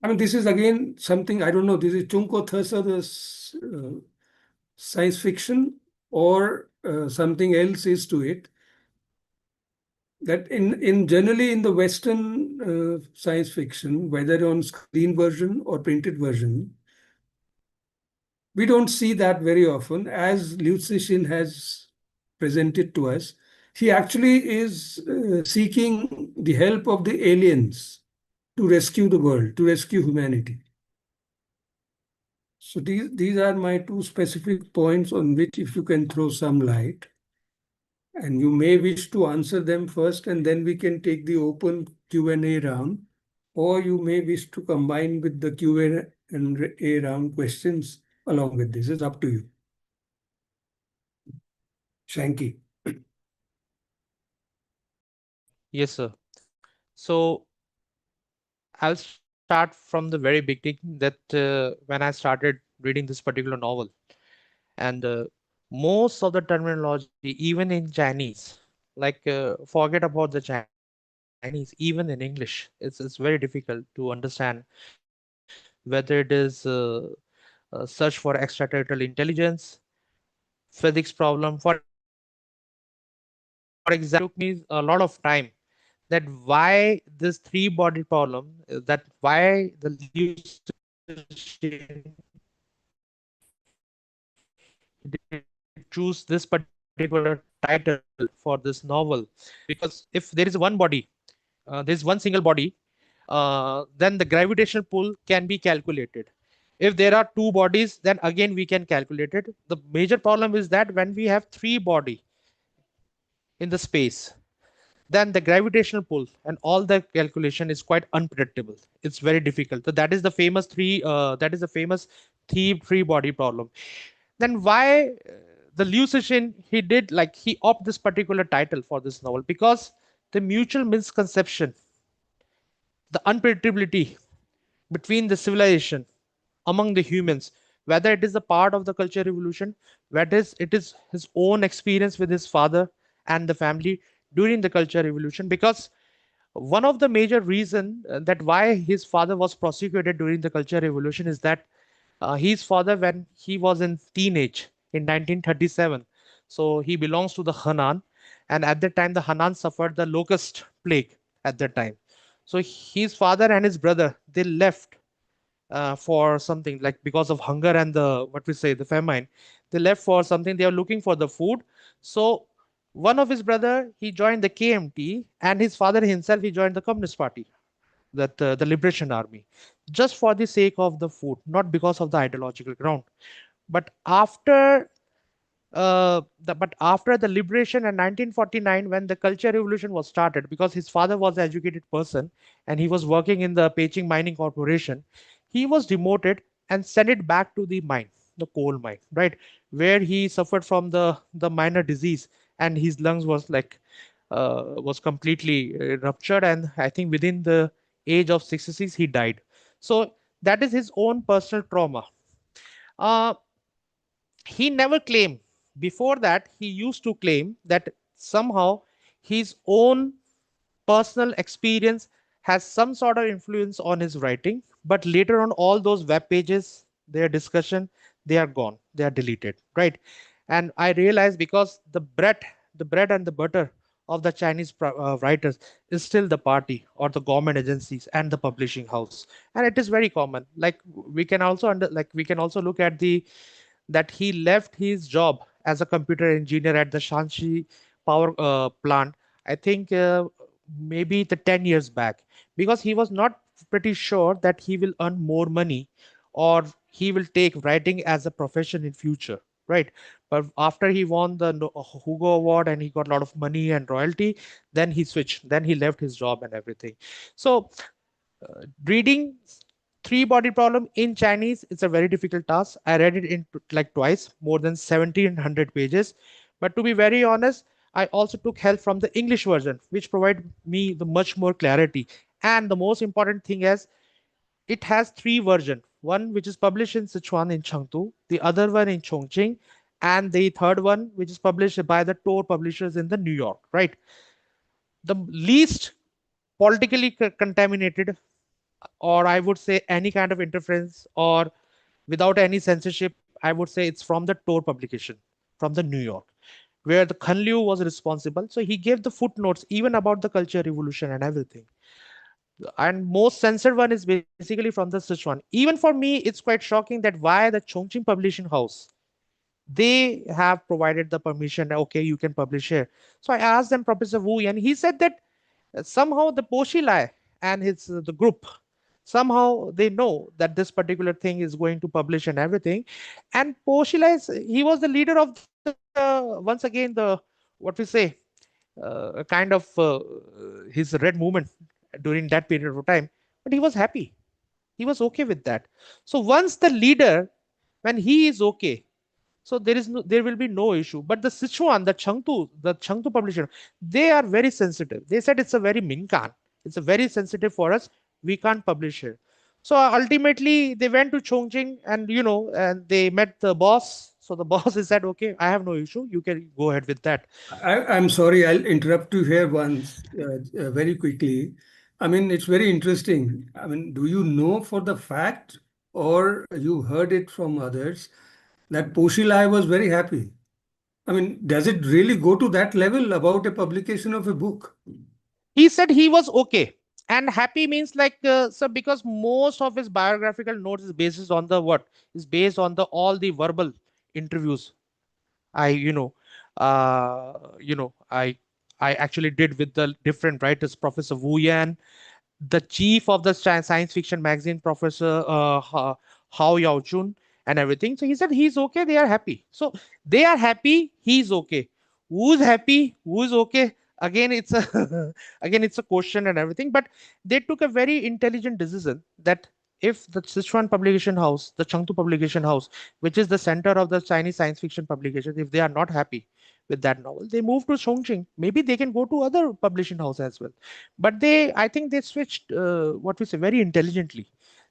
I mean, this is again something, I don't know, this is Chunko Thursa, this science fiction, or something else is to it. That in generally in the Western science fiction, whether on screen version or printed version, we don't see that very often, as Liu Cixin has presented to us. He actually is seeking the help of the aliens to rescue the world, to rescue humanity. So these are my two specific points on which if you can throw some light. And you may wish to answer them first, and then we can take the open Q&A round. or you may wish to combine with the Q&A round questions along with this. It's up to you. Shanky. Yes, sir. So I'll start from the very beginning that when I started reading this particular novel, and most of the terminology, even in Chinese, like forget about the Chinese, even in English, it's very difficult to understand whether it is search for extraterrestrial intelligence, physics problem. For example, it took me a lot of time that why this three body problem, that why the Liu Cixin he did choose this particular title for this novel, because if there is one body, there is one single body, then the gravitational pull can be calculated. If there are two bodies, then again we can calculate it. The major problem is that when we have three body in the space, then the gravitational pull and all the calculation is quite unpredictable. It's very difficult. So that is the famous three body problem. Then why the Liu Cixin, he did like he opted this particular title for this novel because the mutual misconception, the unpredictability between the civilization among the humans, whether it is a part of the culture revolution, whether it is his own experience with his father and the family during the culture revolution. Because one of the major reason that why his father was prosecuted during the culture revolution is that his father, when he was in teenage in 1937, so he belongs to the Hanan, and at that time the Hanan suffered the locust plague at that time. So his father and his brother, they left for something, like because of hunger and the what we say the famine, they left for something, they are looking for the food. So one of his brother, he joined the KMT, and his father himself, he joined the Communist Party, that the Liberation Army, just for the sake of the food, not because of the ideological ground. But after the liberation in 1949, when the culture revolution was started, because his father was an educated person and he was working in the Beijing Mining Corporation, he was demoted and sent it back to the mine, the coal mine, right, where he suffered from the minor disease, and his lungs was completely ruptured, and I think within the age of 66 he died. So that is his own personal trauma. uh, he never claimed. Before that, he used to claim that somehow his own personal experience has some sort of influence on his writing. But later on, all those web pages, their discussion, they are gone, they are deleted, right? And I realized, because the bread and the butter of the Chinese writers is still the party or the government agencies and the publishing house, and it is very common. Like we can also look at the that he left his job as a computer engineer at the Shanxi power plant, I think maybe the 10 years back, because he was not pretty sure that he will earn more money or he will take writing as a profession in future, right? But after he won the Hugo Award and he got a lot of money and royalty, then he switched, then he left his job and everything. So reading three body problem in Chinese is a very difficult task. I read it in like twice, more than 1700 pages. But to be very honest, I also took help from the English version, which provide me the much more clarity. And the most important thing is it has three versions. One which is published in Sichuan in Chengdu, the other one in Chongqing, and the third one which is published by the Tor publishers in the New York, right? The least politically contaminated, or I would say any kind of interference or without any censorship, I would say it's from the Tor publication from the New York, where the Kanliu was responsible. So he gave the footnotes even about the culture revolution and everything. And most censored one is basically from the Sichuan. Even for me, it's quite shocking that why the Chongqing publishing house, they have provided the permission. Okay, you can publish here. So I asked them, Professor Wu, and he said that somehow the Poshilai and his the group, somehow they know that this particular thing is going to publish and everything. And Poshilai, he was the leader of the once again the what we say a kind of his red movement during that period of time, but he was happy. He was okay with that. So once the leader, when he is okay, so there will be no issue. But the Sichuan, the Chengdu publisher, they are very sensitive. They said it's a very minkan, it's a very sensitive for us, we can't publish here. So ultimately they went to Chongqing, and and they met the boss. So the boss is said, okay, I have no issue, you can go ahead with that. I'm sorry, I'll interrupt you here once, very quickly. I mean, it's very interesting. I mean, do you know for the fact, or you heard it from others, that Poshilai was very happy? I mean, does it really go to that level about a publication of a book? He said he was okay, and happy means like, so because most of his biographical notes is based on the what is based on the all the verbal interviews. I you know I actually did with the different writers, Professor Wu Yan, the chief of the science fiction magazine, Professor Hao Yao Chun, and everything. So he said he's okay, they are happy. So they are happy, he's okay. Who's happy? Who's okay? Again, it's a again it's a question and everything. But they took a very intelligent decision that if the Sichuan publication house, the Chengdu publication house, which is the center of the Chinese science fiction publications, if they are not happy with that novel, they move to Chongqing. Maybe they can go to other publishing house as well. But I think they switched, what we say, very intelligently,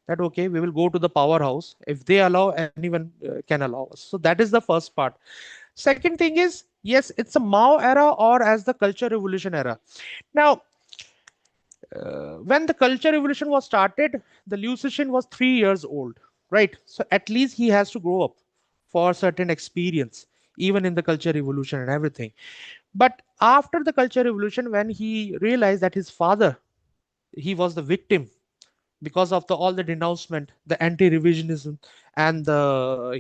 that okay, we will go to the powerhouse. If they allow, anyone can allow us. So that is the first part. Second thing is, yes, it's a Mao era, or as the culture revolution era. Now, when the culture revolution was started, the Liu Cixin was 3 years old, right? So at least he has to grow up for certain experience, even in the culture revolution and everything. But after the culture revolution, when he realized that his father, he was the victim because of all the denouncement, the anti-revisionism, and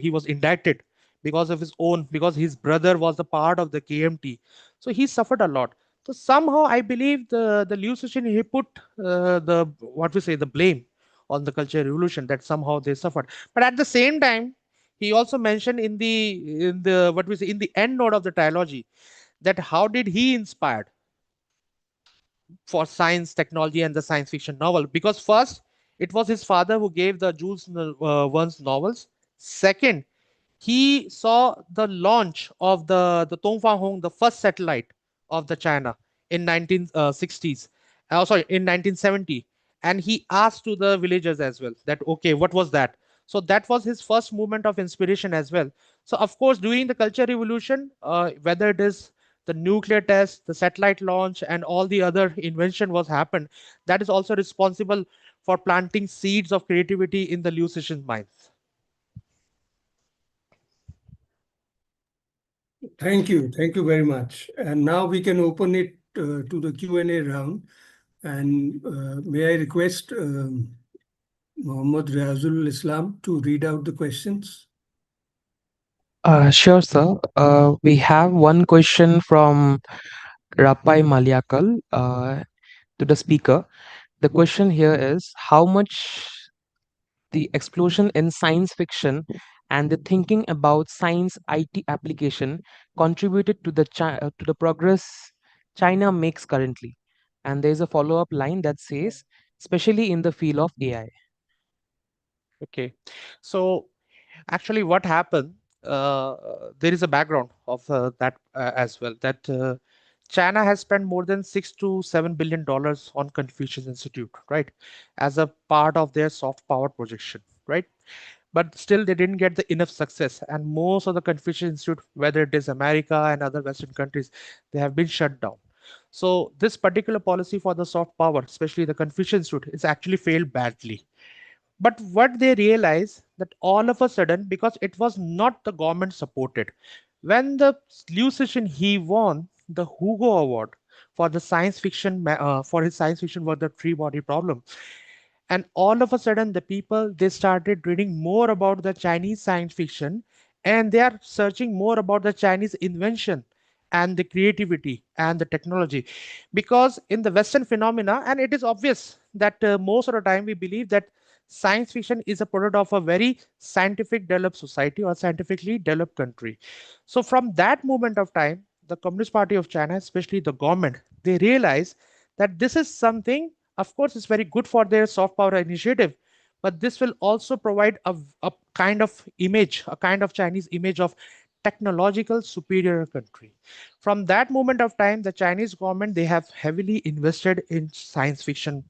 he was indicted because of his own, because his brother was a part of the KMT. So he suffered a lot. So somehow I believe the Liu Cixin, he put the what we say, the blame on the cultural revolution, that somehow they suffered. But at the same time, he also mentioned in the what we say, in the end note of the trilogy, that how did he inspired for science, technology, and the science fiction novel. Because first, it was his father who gave the Jules Verne's novels. Second, he saw the launch of the Tongfang Hong, the first satellite of the China in 1960s. Sorry, in 1970, and he asked to the villagers as well that okay, what was that? So that was his first movement of inspiration as well. So of course, during the culture revolution, whether it is the nuclear test, the satellite launch, and all the other invention was happened, that is also responsible for planting seeds of creativity in the Liu Cixin's mind. Thank you very much. And now we can open it to the Q&A round. And may I request Mohammad Riazul Islam to read out the questions? Sure, sir. We have one question from Rapai Maliakal to the speaker. The question here is how much the explosion in science fiction and the thinking about science IT application contributed to to the progress China makes currently. And there's a follow-up line that says, especially in the field of AI. Okay, so actually what happened, there is a background of that as well, that China has spent more than $6 to $7 billion on Confucius Institute, right, as a part of their soft power projection, right? But still they didn't get the enough success, and most of the Confucius Institute, whether it is America and other Western countries, they have been shut down. So this particular policy for the soft power, especially the Confucius Institute, is actually failed badly. But what they realize, that all of a sudden, because it was not the government supported, when the Liu Cixin, he won the Hugo Award for the science fiction for his science fiction work, the three body problem. And all of a sudden the people, they started reading more about the Chinese science fiction, and they are searching more about the Chinese invention and the creativity and the technology. Because in the Western phenomena, and it is obvious that most of the time we believe that science fiction is a product of a very scientific developed society or scientifically developed country. So from that moment of time, the Communist Party of China, especially the government, they realize that this is something Of course, it's very good for their soft power initiative, but this will also provide a kind of image, a kind of Chinese image of technological superior country. From that moment of time, the Chinese government, they have heavily invested in science fiction,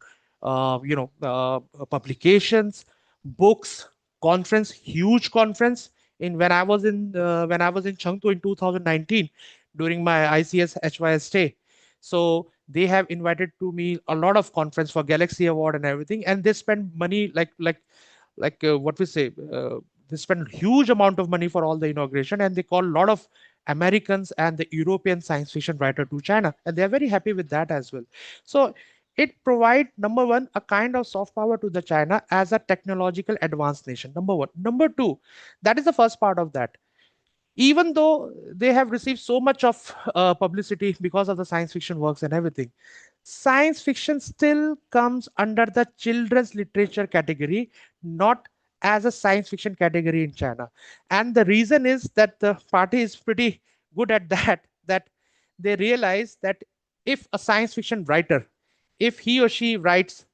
publications, books, conference, huge conference. In when I was in Chengdu in 2019 during my ICS HYS stay, so they have invited to me a lot of conference for Galaxy Award and everything, and they spend money what we say. They spend huge amount of money for all the inauguration, and they call a lot of Americans and the European science fiction writer to China, and they are very happy with that as well. So it provide, number one, a kind of soft power to the China as a technological advanced nation. Number one. Number two, that is the first part of that. Even though they have received so much of publicity because of the science fiction works and everything, science fiction still comes under the children's literature category, not as a science fiction category in China. And the reason is that the party is pretty good at that they realize that if a science fiction writer, if he or she writes,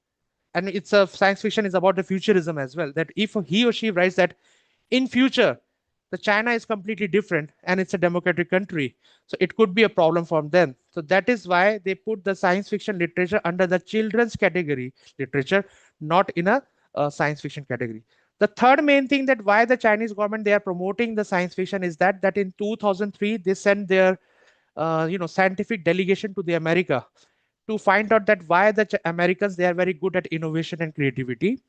and it's a science fiction is about the futurism as well, that if he or she writes that in future the China is completely different and it's a democratic country, so it could be a problem for them. So that is why they put the science fiction literature under the children's category literature, not in a science fiction category. The third main thing that why the Chinese government they are promoting the science fiction is that in 2003 they sent their scientific delegation to the America to find out that why the Americans they are very good at innovation and creativity,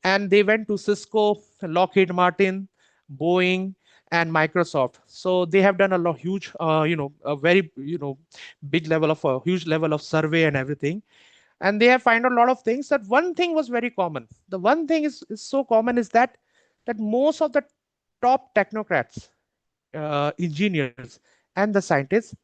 and they went to Cisco, Lockheed Martin, Boeing, and Microsoft. So they have done a lot huge, a very big level of a huge level of survey and everything, and they have found a lot of things. That one thing was very common. The one thing is so common is that most of the top technocrats, engineers, and the scientists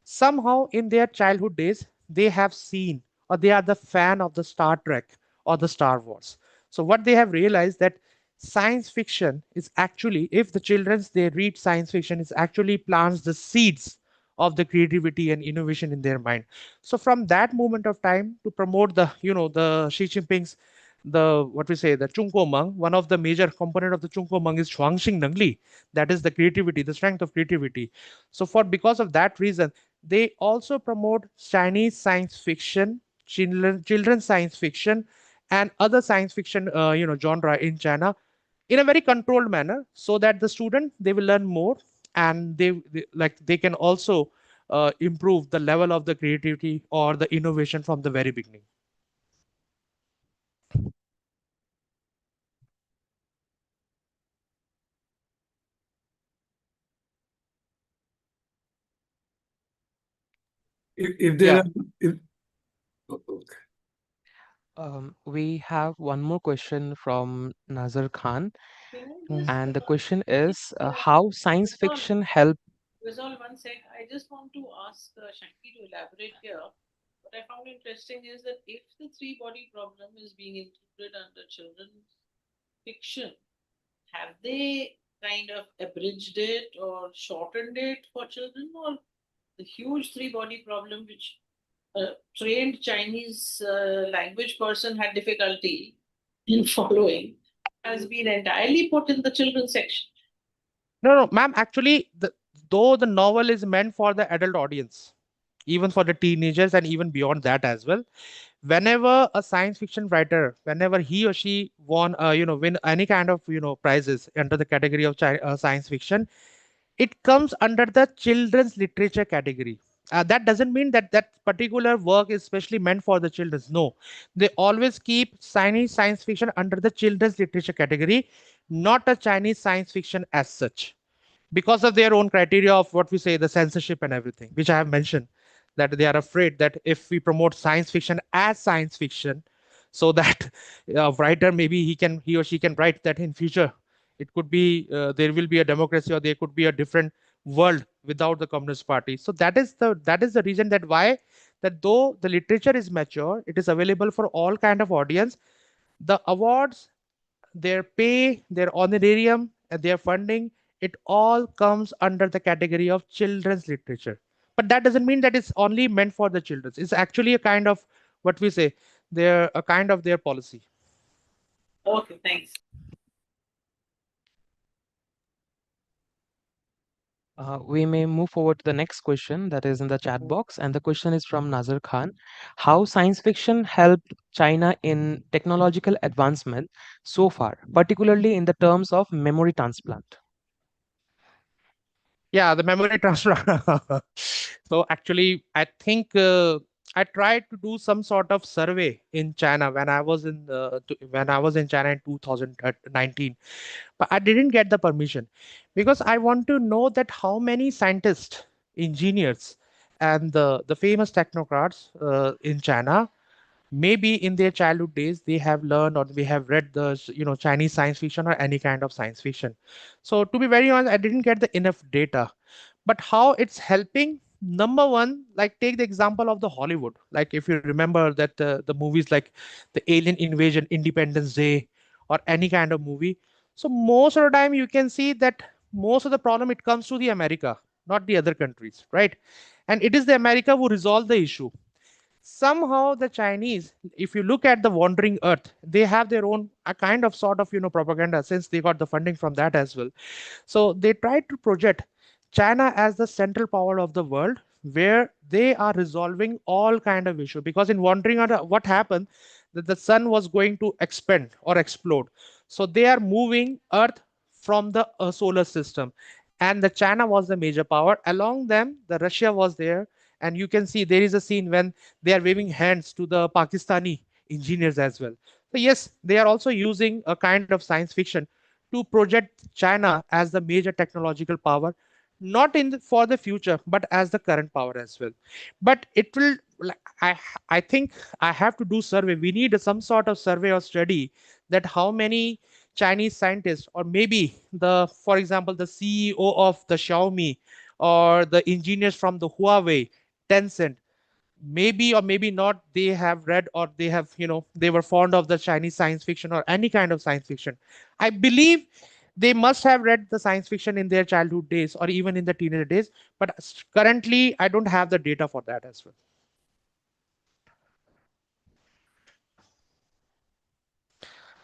somehow in their childhood days they have seen or they are the fan of the Star Trek or the Star Wars. So what they have realized that science fiction is actually, if the children's they read science fiction, is actually plants the seeds of the creativity and innovation in their mind. So from that moment of time, to promote the the Xi Jinping's, the what we say, the Chungko Meng, one of the major component of the Chungko Meng is Chuangxing Nengli, that is the creativity, the strength of creativity. So for because of that reason, they also promote Chinese science fiction, children's science fiction, and other science fiction, genre in China in a very controlled manner, so that the student they will learn more, and they can also improve the level of the creativity or the innovation from the very beginning. If there Yeah. are, if, okay. We have one more question from Nazar Khan, and the question is how science fiction help. Resolve one sec. I just want to ask Shanki to elaborate here. What I found interesting is that if the three body problem is being included under children's fiction, have they kind of abridged it or shortened it for children, or the huge three body problem, which a trained Chinese language person had difficulty in following, has been entirely put in the children's section? No, no, ma'am. Actually, though the novel is meant for the adult audience, even for the teenagers and even beyond that as well, whenever a science fiction writer, whenever he or she win any kind of prizes under the category of science fiction, it comes under the children's literature category. That doesn't mean that that particular work is specially meant for the children. No, they always keep Chinese science fiction under the children's literature category, not a Chinese science fiction as such, because of their own criteria of what we say, the censorship and everything, which I have mentioned, that they are afraid that if we promote science fiction as science fiction, so that a writer, maybe he or she can write that in future it could be there will be a democracy or there could be a different world without the Communist Party. So that is the reason that why, that though the literature is mature, it is available for all kind of audience, the awards, their pay, their honorarium, and their funding, it all comes under the category of children's literature. But that doesn't mean that it's only meant for the children. It's actually a kind of what we say, their a kind of their policy. Okay, thanks. We may move forward to the next question that is in the chat box, and the question is from Nazar Khan. How science fiction helped China in technological advancement so far, particularly in the terms of memory transplant? Yeah, the memory transfer. So actually, I think I tried to do some sort of survey in China when I was when I was in China in 2019, but I didn't get the permission because I want to know that how many scientists, engineers, and the famous technocrats in China, maybe in their childhood days they have learned or we have read the Chinese science fiction or any kind of science fiction. So to be very honest, I didn't get the enough data. But how it's helping, number one, like take the example of the Hollywood. Like if you remember that the movies like the Alien Invasion, Independence Day, or any kind of movie. So most of the time you can see that most of the problem it comes to the America, not the other countries, right? And it is the America who resolve the issue. Somehow the Chinese, if you look at the wandering earth, they have their own a kind of sort of propaganda, since they got the funding from that as well. So they try to project China as the central power of the world, where they are resolving all kind of issue. Because in wandering earth, what happened, that the sun was going to expand or explode, so they are moving earth from the solar system, and the China was the major power. Along them the Russia was there, and you can see there is a scene when they are waving hands to the Pakistani engineers as well. So yes, they are also using a kind of science fiction to project China as the major technological power, not for the future, but as the current power as well. But it will, like, I think I have to do survey. We need some sort of survey or study that how many Chinese scientists, or maybe for example, the CEO of the Xiaomi, or the engineers from the Huawei, Tencent, maybe or maybe not, they have read or they have they were fond of the Chinese science fiction or any kind of science fiction. I believe they must have read the science fiction in their childhood days or even in the teenage days, but currently I don't have the data for that as well.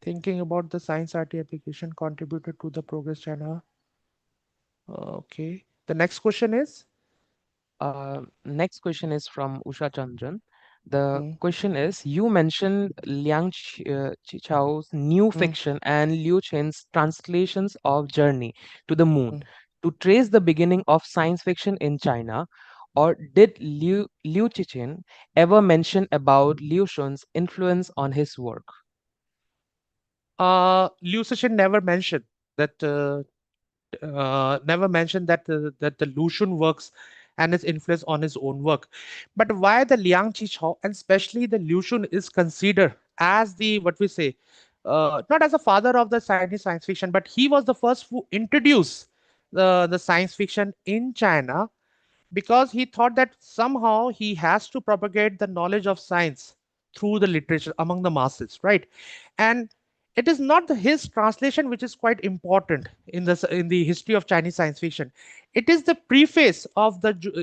Thinking about the science rt application contributed to the progress China. Okay, the next question is. Next question is from Usha Chandran. The Hmm, question is, you mentioned Qichao's new hmm, fiction and Liu Chen's translations of Journey to the Moon hmm. to trace the beginning of science fiction in China, or did Liu Cixin ever mention about Liu Shun's influence on his work? Liu Cixin never mentioned that the Lucian works and its influence on his own work. But why the Liang Qichao and especially the Lucian is considered as the what we say, not as a father of the Chinese science fiction, but he was the first who introduced the science fiction in China, because he thought that somehow he has to propagate the knowledge of science through the literature among the masses, right? And it is not his translation which is quite important in the history of Chinese science fiction. It is the preface of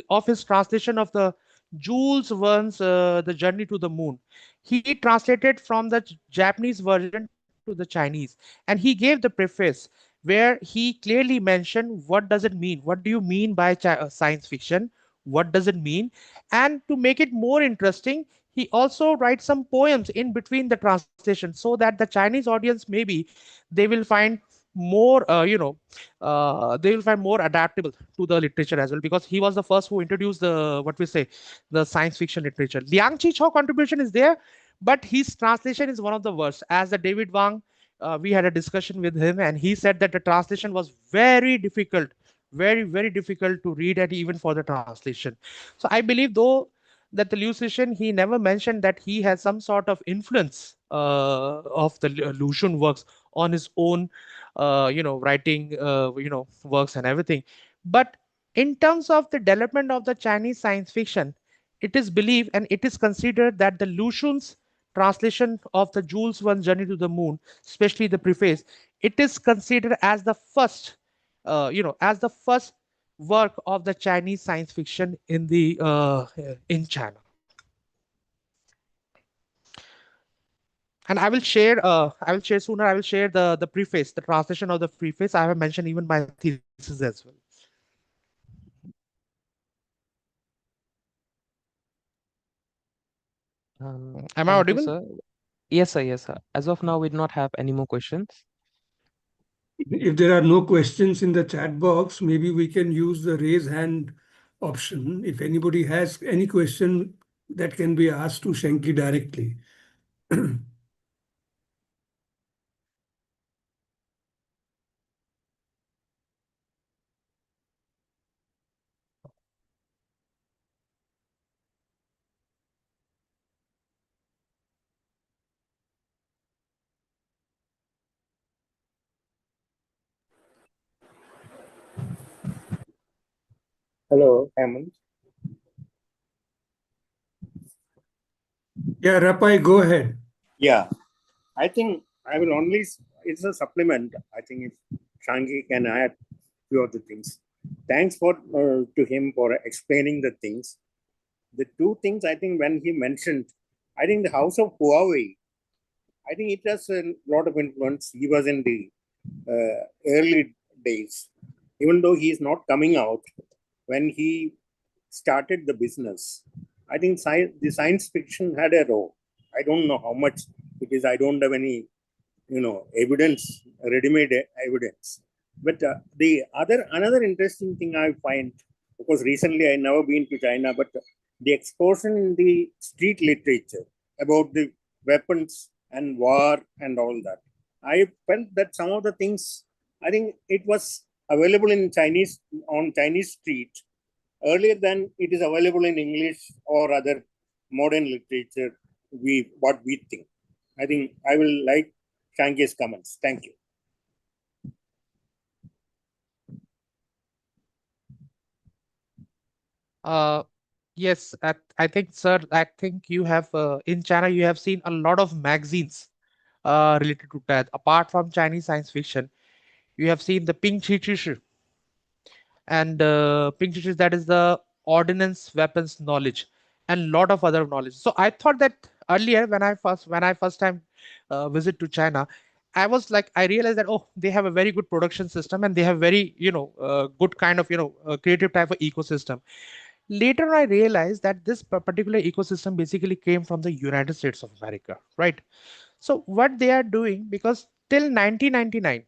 of his translation of the Jules Verne's The Journey to the Moon. He translated from the Japanese version to the Chinese, and he gave the preface where he clearly mentioned what does it mean, what do you mean by science fiction, what does it mean. And to make it more interesting, he also writes some poems in between the translation, so that the Chinese audience maybe they will find more they will find more adaptable to the literature as well, because he was the first who introduced the what we say, the science fiction literature. Liang Qichao contribution is there, but his translation is one of the worst. As the David Wang, we had a discussion with him, and he said that the translation was very difficult, very difficult to read, and even for the translation. So I believe, though, that the Liu Cixin, he never mentioned that he has some sort of influence of the Lucian works on his own, writing, works and everything. But in terms of the development of the Chinese science fiction, it is believed and it is considered that the Lucian's translation of the Jules Verne Journey to the Moon, especially the preface, it is considered as the first, as the first work of the Chinese science fiction in China. And I will share sooner. I will share the preface, the translation of the preface. I have mentioned even my thesis as well. Am I Thank you, audible? sir. Yes, sir. Yes, sir. As of now, we do not have any more questions. If there are no questions in the chat box, maybe we can use the raise hand option. If anybody has any question that can be asked to Shanki directly. Hello, Hemant. Yeah, Rapai, go ahead. Yeah, I think I will only, it's a supplement. I think if Shangi can add few of the things. Thanks to him for explaining the things. The two things I think when he mentioned, I think the house of Huawei, I think it has a lot of influence. He was in the early days, even though he is not coming out when he started the business. I think the science fiction had a role. I don't know how much it is. I don't have any, evidence, ready-made evidence. But the another interesting thing I find, because recently I never been to China, but the explosion in the street literature about the weapons and war and all that. I felt that some of the things, I think it was available in Chinese on Chinese street earlier than it is available in English or other modern literature. What we think. I think I will like Shanki's comments. Thank you. Uh, yes, I think, sir, I think you have in China you have seen a lot of magazines related to that. Apart from Chinese science fiction, you have seen the Ping Chi Chi Shi, and Ping Chi Chi, that is the ordnance weapons knowledge, and lot of other knowledge. So I thought that earlier when I first time visit to China, I was like, I realized that, oh, they have a very good production system and they have very, good kind of, creative type of ecosystem. Later I realized that this particular ecosystem basically came from the United States of America, right? So what they are doing, because till 1999,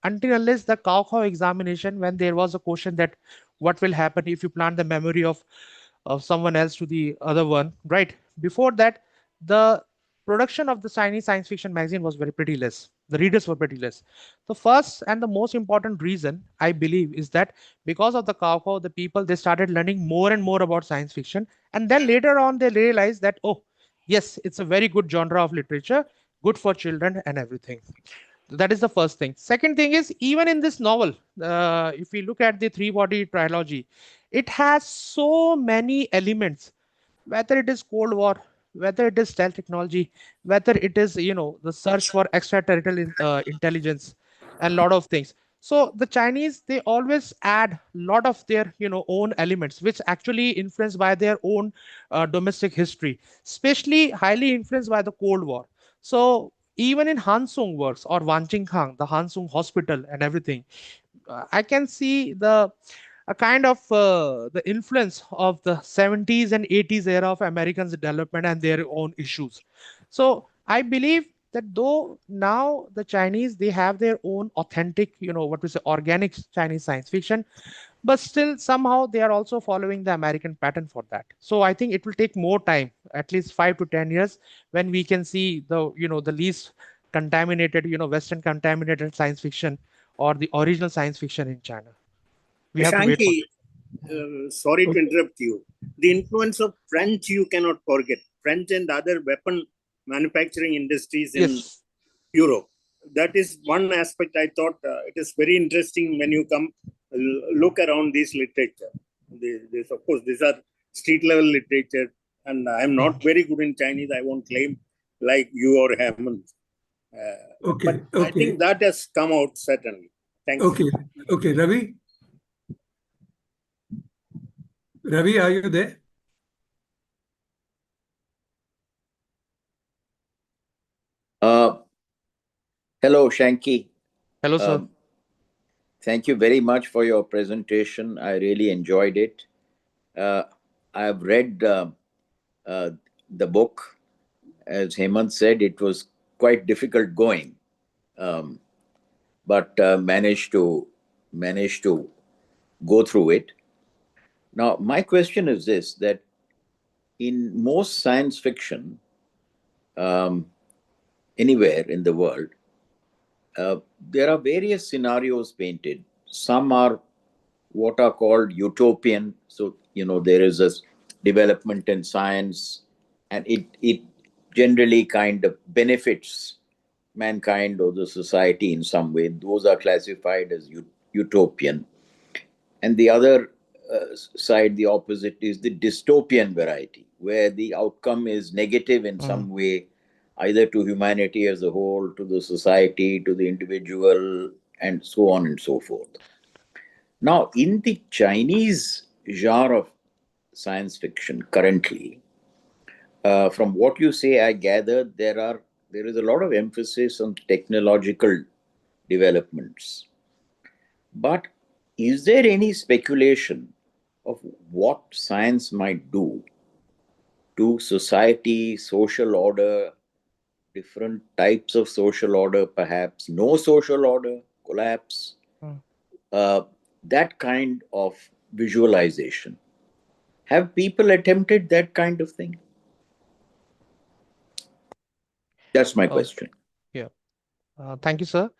until unless the Kaukau examination, when there was a question that what will happen if you plant the memory of someone else to the other one, right? Before that, the production of the Chinese science fiction magazine was very pretty less. The readers were pretty less. The first and the most important reason I believe is that because of the Kaukau, the people they started learning more and more about science fiction, and then later on they realized that, oh, yes, it's a very good genre of literature, good for children and everything. That is the first thing. Second thing is, even in this novel, if we look at the three body trilogy, it has so many elements, whether it is Cold War, whether it is stealth technology, whether it is, the search for extraterritorial intelligence, and a lot of things. So the Chinese, they always add a lot of their, own elements, which actually influenced by their own domestic history, especially highly influenced by the Cold War. So even in Hansung works or Wanqing the Hansung Hospital and everything, I can see the a kind of the influence of the 70s and 80s era of Americans development and their own issues. So I believe that though now the Chinese, they have their own authentic, what we say, organic Chinese science fiction, but still somehow they are also following the American pattern for that. So I think it will take more time, at least 5 to 10 years, when we can see the, the least contaminated, Western contaminated science fiction or the original science fiction in China. We have to wait for Shanki, that. sorry to interrupt you. The influence of French you cannot forget. French and other weapon manufacturing industries in Yes. Europe. That is one aspect I thought it is very interesting when you come look around this literature. This, of course, these are street level literature, and I am not very good in Chinese. I won't claim like you or Hemant. But Okay, I okay, think that has come out certainly. Thank you. okay, okay. Ravi? Ravi, are you there? Uh, Hello, Shanky. Hello, sir. Um, Thank you very much for your presentation. I really enjoyed it. Uh, I've read uh, the book. As Hemant said, it was quite difficult going, um, but managed to go through it. Now, my question is this: that in most science fiction, um, anywhere in the world, there are various scenarios painted. Some are what are called utopian. So, there is a development in science, and it generally kind of benefits mankind or the society in some way. Those are classified as utopian. And the other side, the opposite, is the dystopian variety, where the outcome is negative in Mm. some way, either to humanity as a whole, to the society, to the individual, and so on and so forth. Now, in the Chinese genre of science fiction currently, from what you say, I gather there is a lot of emphasis on technological developments. But is there any speculation of what science might do to society, social order, different types of social order, perhaps no social order, collapse, Mm. uh, that kind of visualization? Have people attempted that kind of thing? That's my Oh, question. yeah. Thank you, sir.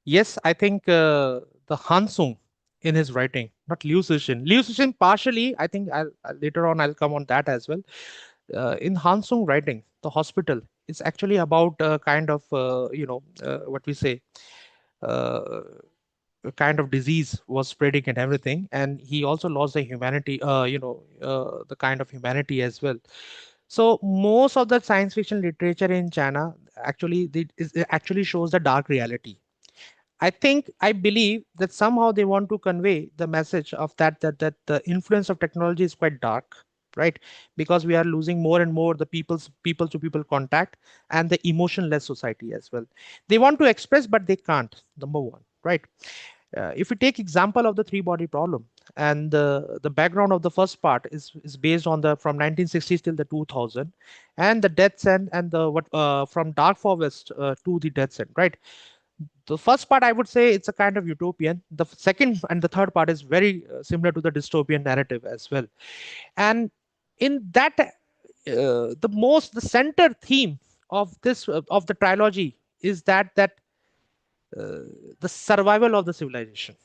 Yes, I think the Hansung in his writing, not Liu Cixin. Liu Cixin partially, I think later on I'll come on that as well. In Hansung writing, the hospital is actually about kind of what we say, uh, a kind of disease was spreading and everything, and he also lost the humanity, the kind of humanity as well. So most of the science fiction literature in China actually it actually shows the dark reality. I believe that somehow they want to convey the message of that the influence of technology is quite dark, right? Because we are losing more and more the people to people contact and the emotionless society as well. They want to express, but they can't. Number one, right? If we take example of the three body problem, and the background of the first part is based on the from 1960s till the 2000, and the deaths and the what from dark forest to the deaths end, right? The first part I would say it's a kind of utopian. The second and the third part is very similar to the dystopian narrative as well. And in that the center theme of this of the trilogy is uh, the survival of the civilization.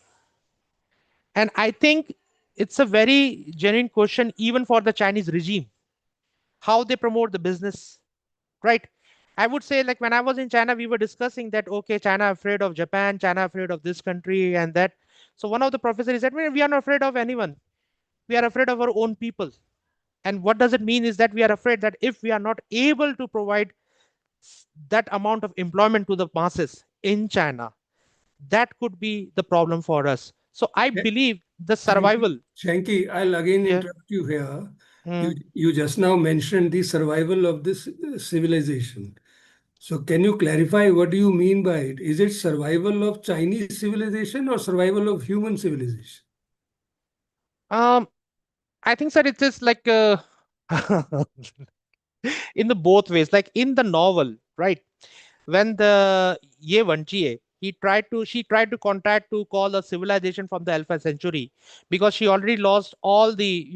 And I think it's a very genuine question even for the Chinese regime, how they promote the business, right? I would say, like when I was in China, we were discussing that okay, China afraid of Japan, China afraid of this country and that. So one of the professors said, "We are not afraid of anyone. We are afraid of our own people." And what does it mean is that we are afraid that if we are not able to provide that amount of employment to the masses in China, that could be the problem for us. So I Yeah, believe the Shanky, survival. Shanky, I'll again Yeah. interrupt you here. You, Mm. you just now mentioned the survival of this civilization. So can you clarify what do you mean by it? Is it survival of Chinese civilization or survival of human civilization? Um, I think, sir, it is like in the both ways. Like in the novel, right? When the Ye Wenjie, she tried to contact to call a civilization from the Alpha Century because she already lost all the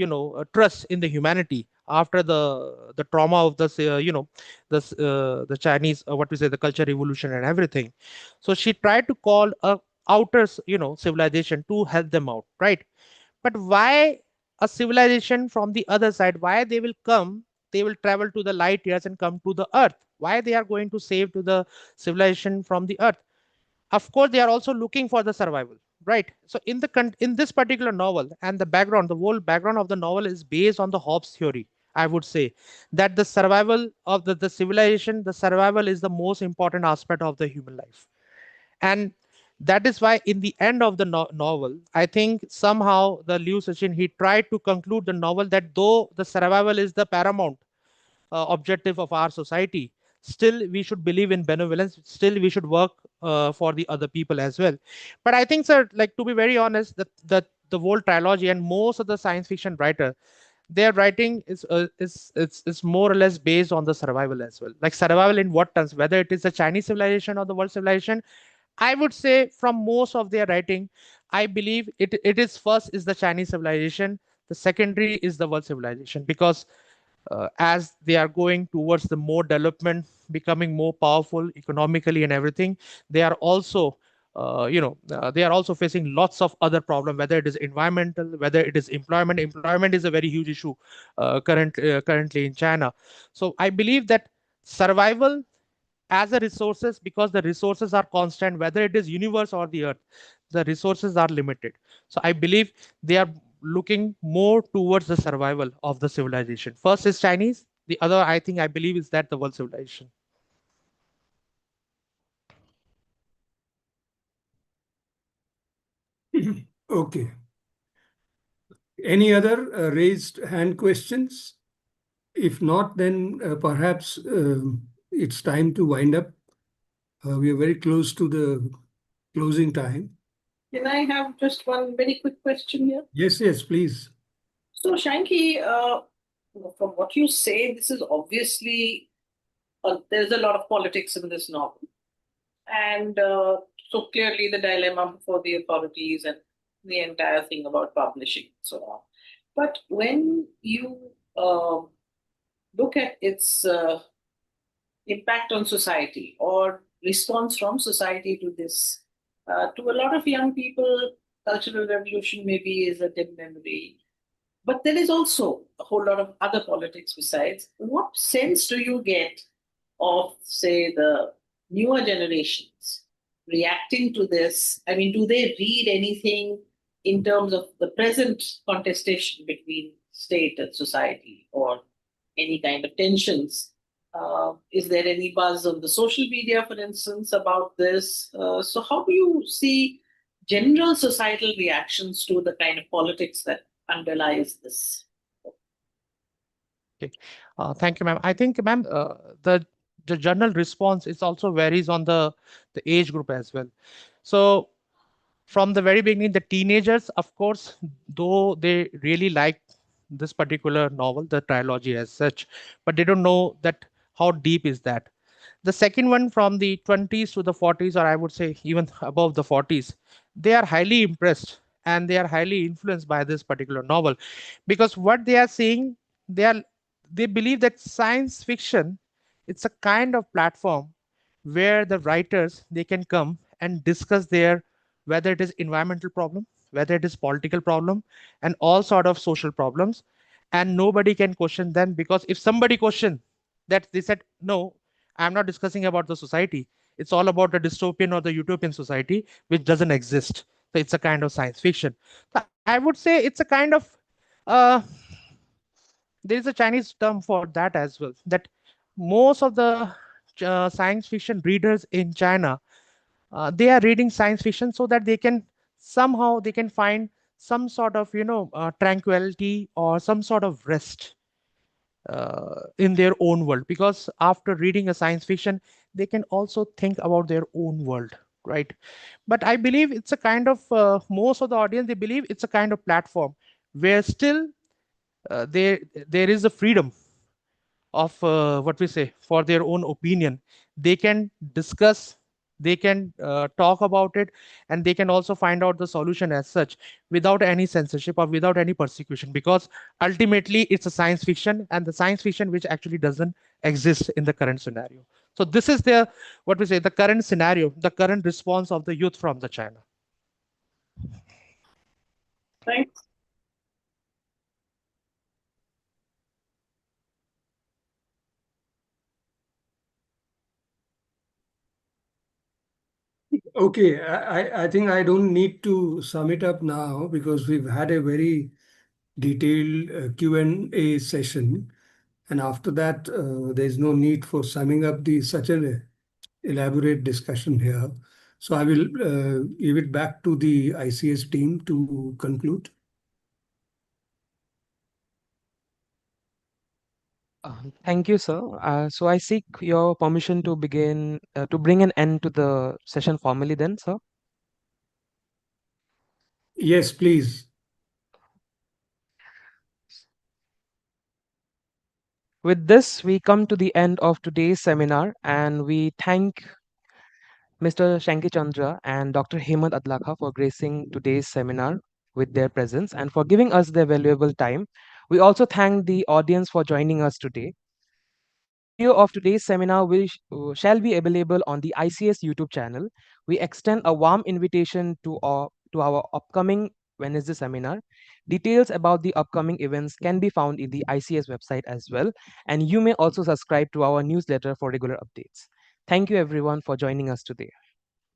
trust in the humanity after the trauma of the the Chinese what we say the culture revolution and everything. So she tried to call a outer civilization to help them out, right? But why a civilization from the other side? Why they will come? They will travel to the light years and come to the earth. Why they are going to save to the civilization from the earth? Of course, they are also looking for the survival, right? So in this particular novel and the background, the whole background of the novel is based on the Hobbes theory. I would say that the survival of the civilization, the survival is the most important aspect of the human life. And that is why in the end of the novel, I think somehow the Liu Cixin, he tried to conclude the novel that though the survival is the paramount objective of our society, still we should believe in benevolence, still we should work for the other people as well. But I think, sir, like, to be very honest, that the whole trilogy and most of the science fiction writer, their writing is more or less based on the survival as well. Like, survival in what terms? Whether it is the Chinese civilization or the world civilization, I would say from most of their writing, I believe it is first is the Chinese civilization, the secondary is the world civilization, because as they are going towards the more development, becoming more powerful economically and everything, they are also they are also facing lots of other problems, whether it is environmental, whether it is employment is a very huge issue currently in China. So I believe that survival as a resources, because the resources are constant, whether it is universe or the earth, the resources are limited. So I believe they are looking more towards the survival of the civilization. First is Chinese, the other, I think, I believe, is that the world civilization. Okay. Any other raised hand questions? If not, then perhaps it's time to wind up. We are very close to the closing time. Can I have just one very quick question here? Yes, yes, please. So, Shanki, from what you say, this is obviously there's a lot of politics in this novel, and so clearly the dilemma for the authorities and the entire thing about publishing and so on. But when you look at its impact on society or response from society to this, to a lot of young people, cultural revolution maybe is a dim memory. But there is also a whole lot of other politics besides. What sense do you get of, say, the newer generations reacting to this? I mean, do they read anything in terms of the present contestation between state and society or any kind of tensions? Is there any buzz on the social media, for instance, about this? So, how do you see general societal reactions to the kind of politics that underlies this? Okay. Thank you, ma'am. I think, ma'am, the general response is also varies on the age group as well. So from the very beginning, the teenagers, of course, though they really like this particular novel, the trilogy as such, but they don't know that how deep is that. The second one, from the 20s to the 40s, or I would say even above the 40s, they are highly impressed and they are highly influenced by this particular novel, because what they are seeing, they are they believe that science fiction, it's a kind of platform where the writers, they can come and discuss their, whether it is environmental problem, whether it is political problem, and all sort of social problems, and nobody can question them, because if somebody question that, they said, no, I'm not discussing about the society, it's all about the dystopian or the utopian society which doesn't exist. So it's a kind of science fiction. So I would say it's a kind of uh, there is a Chinese term for that as well, that most of the science fiction readers in China, they are reading science fiction so that they can somehow they can find some sort of tranquility or some sort of rest in their own world, because after reading a science fiction, they can also think about their own world, right? But I believe it's a kind of most of the audience, they believe it's a kind of platform where still there is a freedom of what we say, for their own opinion. They can discuss, they can talk about it, and they can also find out the solution as such, without any censorship or without any persecution, because ultimately it's a science fiction, and the science fiction which actually doesn't exist in the current scenario. So this is the, what we say, the current scenario, the current response of the youth from the China. Thanks. Okay, I think I don't need to sum it up now because we've had a very detailed Q&A session. And after that, there's no need for summing up such an elaborate discussion here. So I will give it back to the ICS team to conclude. Thank you, sir. So I seek your permission to begin to bring an end to the session formally, then, sir. Yes, please. With this, we come to the end of today's seminar, and we thank Mr. Shanki Chandra and Dr. Hemant Adlakha for gracing today's seminar with their presence and for giving us their valuable time. We also thank the audience for joining us today. The video of today's seminar shall be available on the ICS YouTube channel. We extend a warm invitation to our upcoming Wednesday seminar. Details about the upcoming events can be found in the ICS website as well, and you may also subscribe to our newsletter for regular updates. Thank you everyone for joining us today.